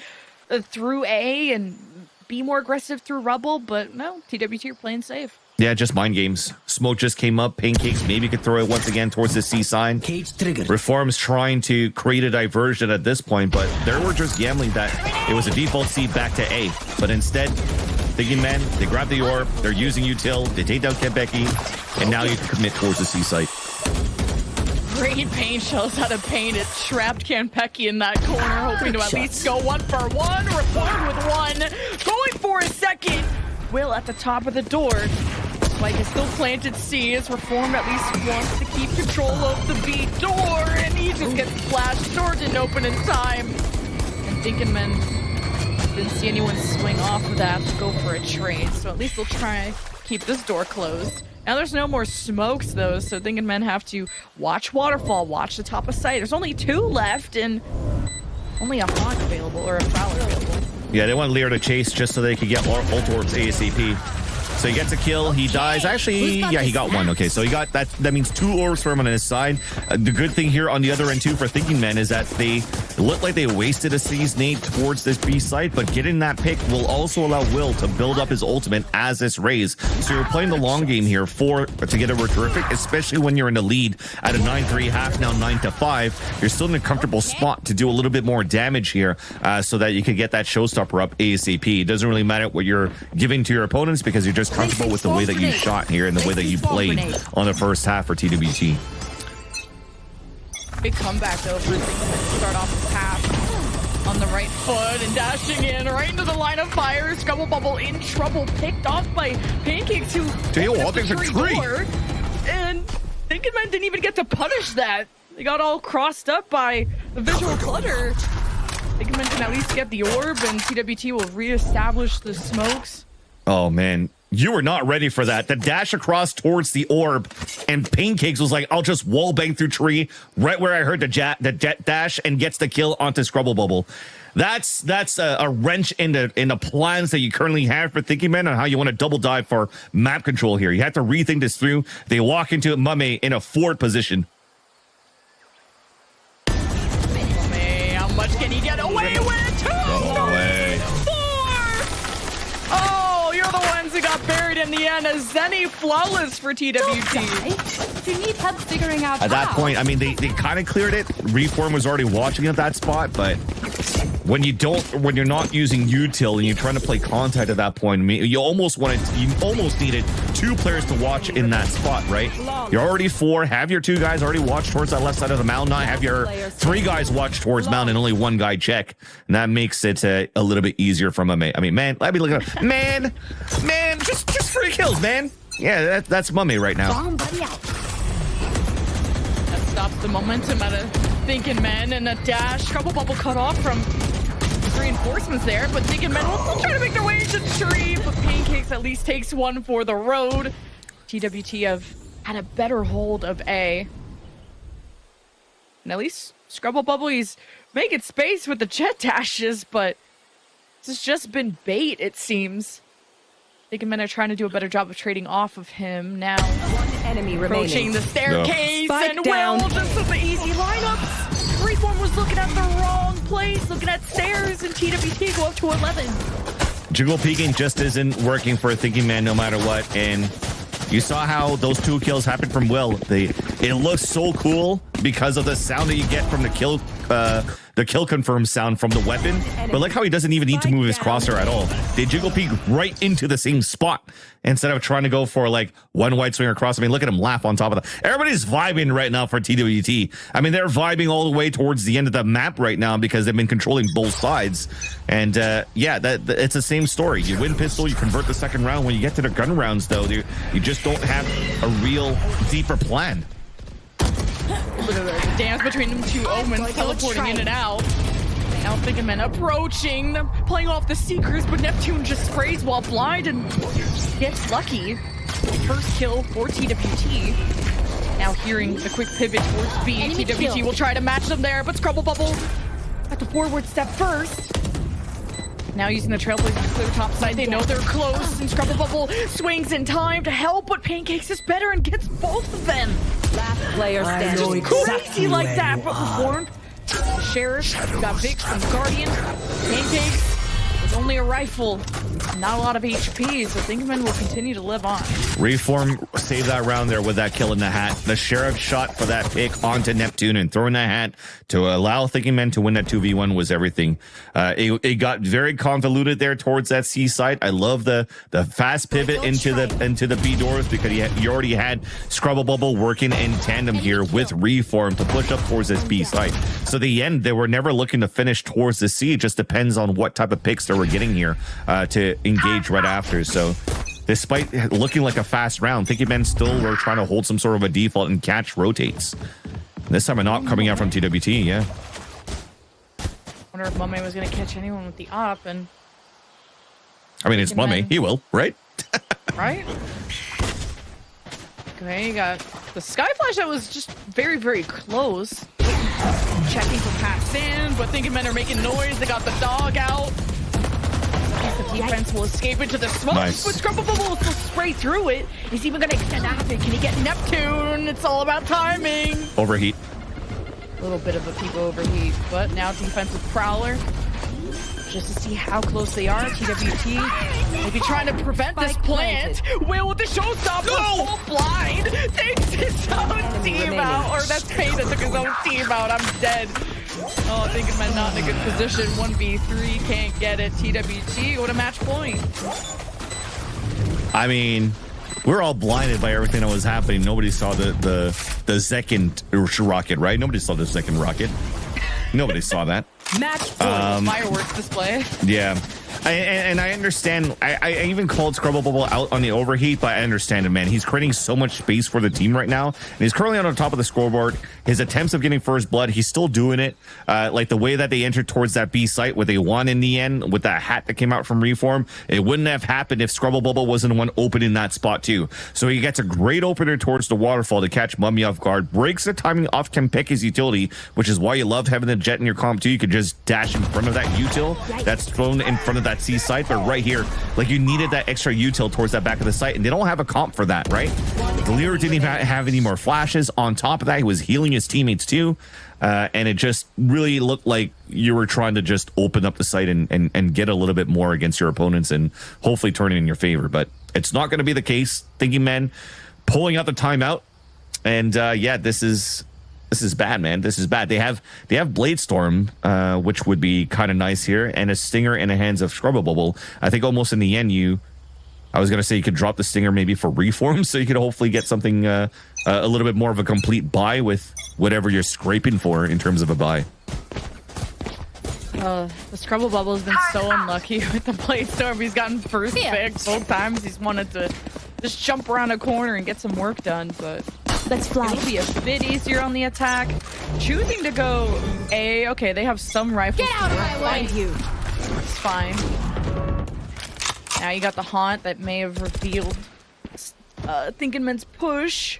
through A and be more aggressive through rubble. But no, TWT are playing safe. Yeah, just mind games. Smoke just came up. Pancakes maybe could throw it once again towards the C sign. Reform's trying to create a diversion at this point, but they were just gambling that it was a default C back to A. But instead, Thinking Men, they grab the orb, they're using util, they take down Kanpeki, and now you can commit towards the C site. Great paint shows how to paint it. Trapped Kanpeki in that corner, hoping to at least go 1 for 1. Reformed with 1. Going for a second. Will at the top of the door. Spike is still planted C as Reformed at least wants to keep control of the B door, and he just gets flashed. Door didn't open in time. And Thinking Men didn't see anyone swing off of that to go for a trade, so at least they'll try keep this door closed. Now there's no more smokes though, so Thinking Men have to watch Waterfall, watch the top of site. There's only 2 left and only a Hawk available, or a Prowler available. Yeah, they want Lear to chase just so they could get ult orbs ASAP. So he gets a kill. He dies. Actually, yeah, he got 1. Okay, so he got that. That means 2 orbs for him on his side. The good thing here on the other end too for Thinking Men is that they look like they wasted a C's nade towards this B site, but getting that pick will also allow Will to build up his ultimate as this raise. So you're playing the long game here to get over terrific, especially when you're in the lead at a 9-3 half, now 9-5. You're still in a comfortable spot to do a little bit more damage here so that you can get that showstopper up ASAP. It doesn't really matter what you're giving to your opponents because you're just just comfortable with the way that you shot here and the way that you played on the first half for TWT. Big comeback though for Thinking. Start off the path on the right foot and dashing in right into the line of fire. Scrubble Bubble in trouble, picked off by Pancakes who door, and Thinking Men didn't even get to punish that. They got all crossed up by the visual clutter. Thinking Men can at least get the orb, and TWT will reestablish the smokes. Oh man, you were not ready for that. The dash across towards the orb, and Pancakes was like, I'll just wall bang through tree right where I heard the jet dash, and gets the kill onto Scrubble Bubble. That's a wrench in the plans that you currently have for Thinking Men on how you want to double dive for map control here. You have to rethink this through. They walk into Mame in a forward position. Mame, how much can he get away with? 2, 3, 4. Oh, you're the ones who got buried in the end. As Zenny flawless for TWT. You need help figuring out At that how. point, I mean, they kind of cleared it. Reform was already watching at that spot, but when you're not using util and you're trying to play contact at that point, I mean, you almost needed 2 players to watch in that spot, right? You're already 4. Have your 2 guys already watch towards that left side of the mountain. Not have your 3 guys watch towards mountain and only 1 guy check, and that makes it a little bit easier from a man. I mean, man, let me look at it. Man, just free kills, man. Yeah, that's Mummy right now. That stops the momentum out of Thinking Men, and a dash. Scrubble Bubble cut off from reinforcements there, but Thinking Men will still try to make their way into the tree, but Pancakes at least takes one for the road. TWT have had a better hold of A. And at least Scrubble Bubble, he's making space with the jet dashes, but this has just been bait, it seems. Thinking Men are trying to do a better job of trading off of him now. Enemy Approaching remaining. the staircase, Spike and down. Will just with the easy lineups. Reform was looking at the wrong place, looking at stairs, and TWT go up to 11. Jiggle peeking just isn't working for a Thinking Man no matter what, and you saw how those 2 kills happened from Will. It looks so cool because of the sound that you get from the kill confirm sound from the weapon, but look how he doesn't even need to move his crosshair at all. They jiggle peek right into the same spot instead of trying to go for like 1 white swing across. I mean, look at him laugh on top of that. Everybody's vibing right now for TWT. I mean, they're vibing all the way towards the end of the map right now because they've been controlling both sides. And yeah, it's the same story. You win pistol, you convert the second round. When you get to the gun rounds, though, you just don't have a real deeper plan. Look at the dance between them 2 omens teleporting in and out. Now Thinking Men approaching them, playing off the Seekers, but Neptune just sprays while blind and gets lucky. First kill for TWT. Now hearing the quick pivot towards B, TWT will try to match them there, but Scrubble Bubble at the forward step first. Now using the Trailblazer to clear top side, they know they're close, and Scrubble Bubble swings in time to help, but Pancakes is better and gets both of them. Last player standing. Crazy like that, but Reformed. The Sheriff got Vix from Guardian. Pancakes with only a rifle, not a lot of HP, so Thinking Men will continue to live on. Reform saved that round there with that kill in the hat. The Sheriff shot for that pick onto Neptune and throwing that hat to allow Thinking Men to win that 2v1 was everything. It got very convoluted there towards that C side. I love the fast pivot into the B doors because you already had Scrubble Bubble working in tandem here with Reform to push up towards this B side. So the end, they were never looking to finish towards the C. It just depends on what type of picks they were getting here to engage right after. So despite looking like a fast round, Thinking Men still were trying to hold some sort of a default and catch rotates. This time a knock coming out from TWT, yeah. Wonder if Mame was going to catch anyone with the op, and I mean, it's Mummy. He will, right? right? Okay, you got the Sky Flash that was just very, very close. Checking for pass in, but Thinking Men are making noise. They got the dog out. The defense will escape into the smoke, Nice. but Scrubble Bubble will still spray through it. He's even going to extend out of it. Can he get Neptune? It's all about timing. Overheat. A little bit of a peep overheat, but now defensive Prowler. Just to see how close they are. TWT maybe trying to prevent this plant. Will with the showstopper, full blind, takes his own team out. Or that's Payne that took his own team out. I'm dead. Oh, Thinking Men not in a good position. 1v3, can't get it. TWT, what a match point. I mean, we're all blinded by everything that was happening. Nobody saw the second rocket, right? Nobody saw the second rocket. Nobody saw that. Match point. Fireworks display. Yeah. And I understand. I even called Scrubble Bubble out on the overheat, but I understand him, man. He's creating so much space for the team right now. And he's currently on the top of the scoreboard. His attempts of getting first blood, he's still doing it. Like the way that they entered towards that B site where they won in the end with that hat that came out from Reform, it wouldn't have happened if Scrubble Bubble wasn't the one opening that spot too. So he gets a great opener towards the waterfall to catch Mummy off guard, breaks the timing off THNK's utility, which is why you love having the jet in your comp too. You could just dash in front of that util that's thrown in front of that C site, but right here, like you needed that extra util towards that back of the site, and they don't have a comp for that, right? Lear didn't even have any more flashes. On top of that, he was healing his teammates too, and it just really looked like you were trying to just open up the site and get a little bit more against your opponents and hopefully turn it in your favor, but it's not going to be the case. Thinking Men pulling out the timeout, and yeah, this is bad, man. This is bad. They have Blade Storm, which would be kind of nice here, and a Stinger in the hands of Scrubble Bubble. I think almost in the end, I was going to say you could drop the Stinger maybe for Reform, so you could hopefully get something a little bit more of a complete buy with whatever you're scraping for in terms of a buy. The Scrubble Bubble has been so unlucky with the Blade Storm. He's gotten first pick both times. He's wanted to just jump around a corner and get some work done, but Let's fly. it'll be a bit easier on the attack. Choosing to go A, okay, they have some rifles. Get out of my way! Find you. It's fine. Now you got the haunt that may have revealed Thinking Men's push.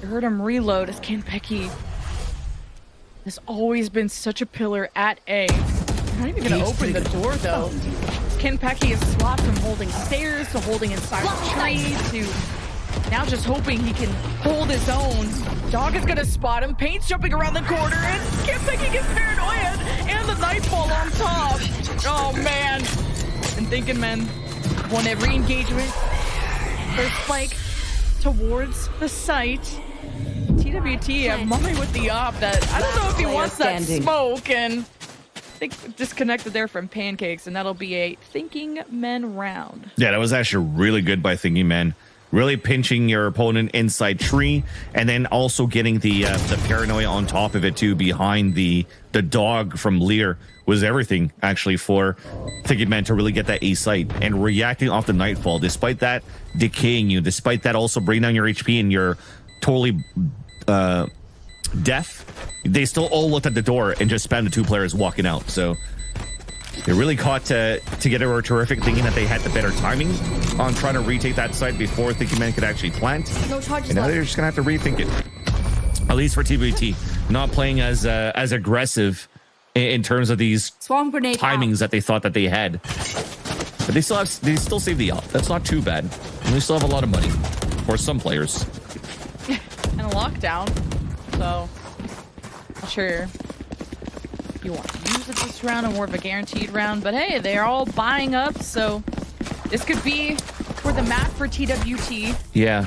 You heard him reload as THNK has always been such a pillar at A. They're not even gonna open the door though. THNK is swapped from holding stairs to holding inside the tree to now just hoping he can hold his own. Dog is gonna spot him. Paint's jumping around the corner, and THNK gets paranoid, and the nightfall on top. Oh man! And Thinking Men won every engagement. First spike towards the site. TWT have Mummy with the op that I don't know if he wants that smoke, and I think disconnected there from Pancakes, and that'll be a Thinking Men round. Yeah, that was actually really good by Thinking Men. Really pinching your opponent inside tree, and then also getting the paranoia on top of it too, behind the dog from Lear was everything actually for Thinking Men to really get that A site and reacting off the nightfall. Despite that decaying you, despite that also bringing down your HP and your totally death, they still all looked at the door and just spammed the two players walking out. So they really caught together were terrific, thinking that they had the better timing on trying to retake that site before Thinking Men could actually plant. No charges And now left. they're just gonna have to rethink it. At least for TWT, not playing as aggressive in terms of these Swarm grenade timings out. that they thought that they had. But they still save the op. That's not too bad. And they still have a lot of money for some players. And a lockdown, so not sure you want to use it this round or more of a guaranteed round, but hey, they're all buying up, so this could be for the map for TWT. Yeah.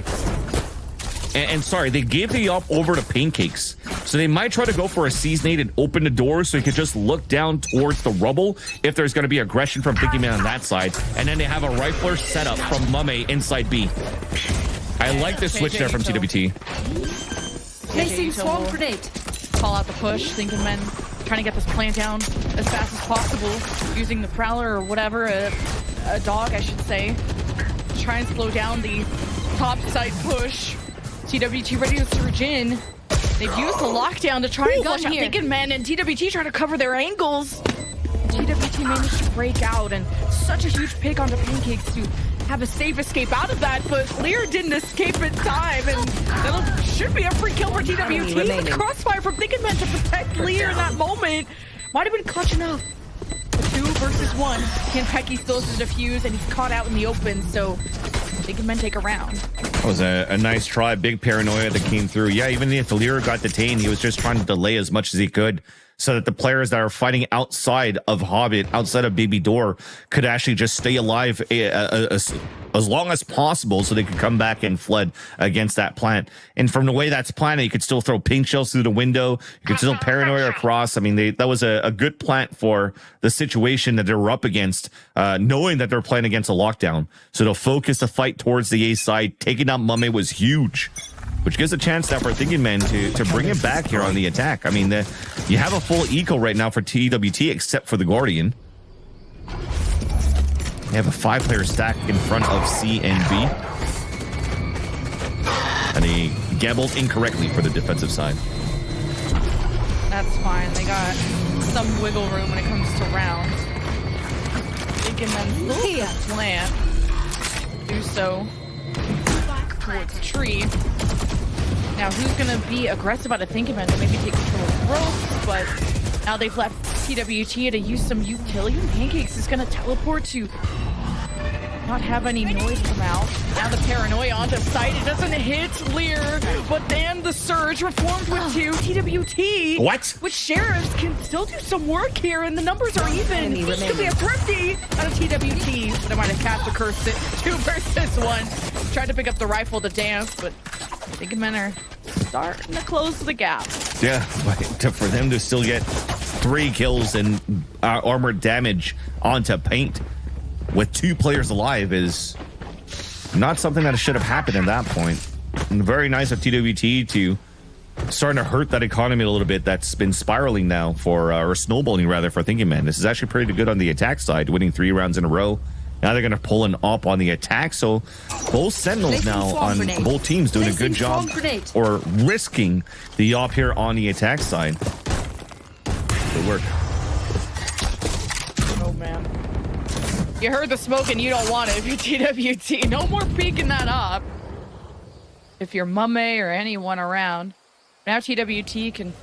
And sorry, they gave the op over to Pancakes. So they might try to go for a seasonate and open the door so you could just look down towards the rubble if there's going to be aggression from Thinking Man on that side. And then they have a rifler set up from Mame inside B. I like the switch there from TWT. Placing swarm grenade. Call out the push, Thinking Men trying to get this plant down as fast as possible, using the Prowler or whatever, a dog, I should say, to try and slow down the top side push. TWT ready to surge in. They've used the lockdown to try and flush out Thinking Men, and TWT trying to cover their angles. TWT managed to break out, and such a huge pick onto Pancakes to have a safe escape out of that, but Lear didn't escape in time, and that should be a free kill for TWT. The crossfire from Thinking Men to protect Lear in that moment might have been clutch enough. 2 versus 1. THNK still has to defuse, and he's caught out in the open, so Thinking Men take a round. That was a nice try. Big paranoia that came through. Yeah, even if Lear got detained, he was just trying to delay as much as he could so that the players that are fighting outside of Hobbit, outside of Baby Door, could actually just stay alive as long as possible so they could come back and flood against that plant. And from the way that's planted, you could still throw pink shells through the window. You could still paranoia across. I mean, that was a good plant for the situation that they were up against, knowing that they're playing against a lockdown. So to focus the fight towards the A side, taking out Mame was huge, which gives a chance now for Thinking Men to bring it back here on the attack. I mean, you have a full eco right now for TWT, except for the Guardian. They have a 5-player stack in front of C and B. And he gambled incorrectly for the defensive side. That's fine. They got some wiggle room when it comes to rounds. Thinking Men's Here. plant. Do so towards the tree. Now, who's going to be aggressive out of Thinking Men to maybe take control of the ropes, but now they've left TWT to use some utility. Pancakes is going to teleport to not have any noise come out. Now the paranoia onto site. It doesn't hit Lear, but then the surge reformed with 2. TWT. What? Which sheriffs can still do some work here, and the numbers are even. This could be a thrifty out of TWT, but I might have cast the curse it. 2 versus 1. Tried to pick up the rifle to dance, but Thinking Men are starting to close the gap. Yeah, but for them to still get 3 kills and armored damage onto paint with 2 players alive is not something that should have happened at that point. And very nice of TWT to starting to hurt that economy a little bit that's been spiraling now for, or snowballing rather, for Thinking Man. This is actually pretty good on the attack side, winning 3 rounds in a row. Now they're going to pull an op on the attack. So both Sentinels now on both teams doing a good job or risking the op here on the attack side. Good work. Oh, man. You heard the smoke and you don't want it if you're TWT. No more peeking that up. If you're Mame or anyone around. Now TWT can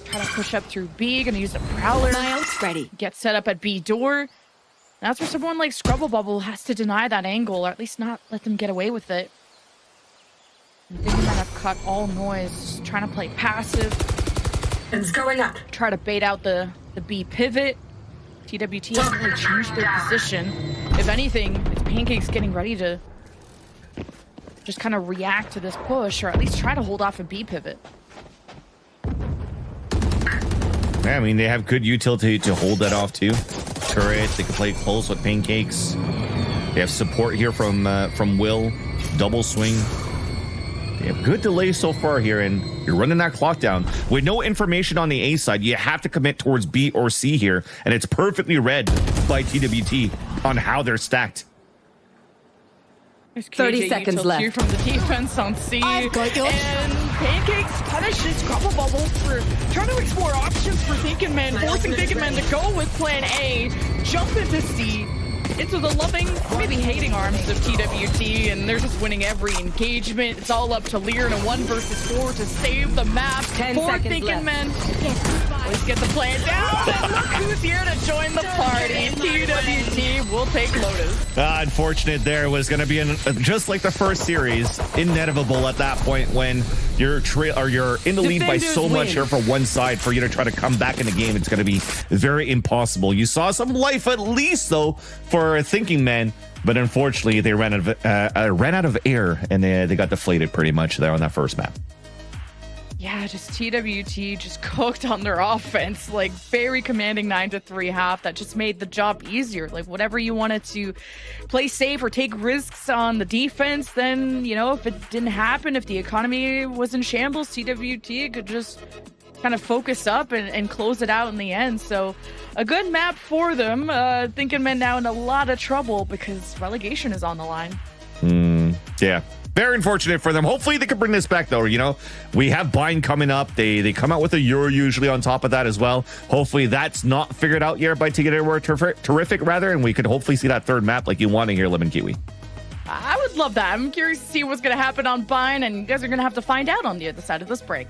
try to push up through B. Gonna use the Prowler. My ult's ready. Get set up at B door. That's where someone like Scrubble Bubble has to deny that angle, or at least not let them get away with it. And Thinking Men have cut all noise, just trying to play passive. It's going up. Try to bait out the B pivot. TWT hasn't really changed their position. If anything, it's Pancakes getting ready to just kind of react to this push, or at least try to hold off a B pivot. Yeah, I mean, they have good utility to hold that off too. Turret, they can play close with Pancakes. They have support here from Will. Double swing. They have good delay so far here, and you're running that clock down. With no information on the A side, you have to commit towards B or C here, and it's perfectly read by TWT on how they're stacked. 30 seconds left. Here from the defense on C. I've got yours. And Pancakes punishes Scrubble Bubble for trying to explore options for Thinking Men, forcing Thinking Men to go with plan A, jump into C, into the loving, maybe hating arms of TWT, and they're just winning every engagement. It's all up to Lear in a 1 versus 4 to save the map. 10 for seconds Thinking left. Men. Let's get the plan down. And look who's here to join the party. TWT will take Lotus. Unfortunate there. Was going to be just like the first series, inevitable at that point when you're in the lead by so Defenders much win. here for one side. For you to try to come back in the game, it's going to be very impossible. You saw some life at least though for Thinking Men, but unfortunately they ran out of air and they got deflated pretty much there on that first map. Yeah, just TWT just cooked on their offense, like very commanding 9-3 half. That just made the job easier. Like whatever you wanted to play safe or take risks on the defense, then, you know, if it didn't happen, if the economy was in shambles, TWT could just kind of focus up and close it out in the end. So a good map for them. Thinking Men now in a lot of trouble because relegation is on the line. Yeah. Very unfortunate for them. Hopefully they can bring this back though. You know, we have Bind coming up. They come out with a Euro usually on top of that as well. Hopefully that's not figured out yet by TWT Terrific rather, and we could hopefully see that third map like you want to hear, Lemon Kiwi. I would love that. I'm curious to see what's going to happen on Bind, and you guys are going to have to find out on the other side of this break.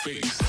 face.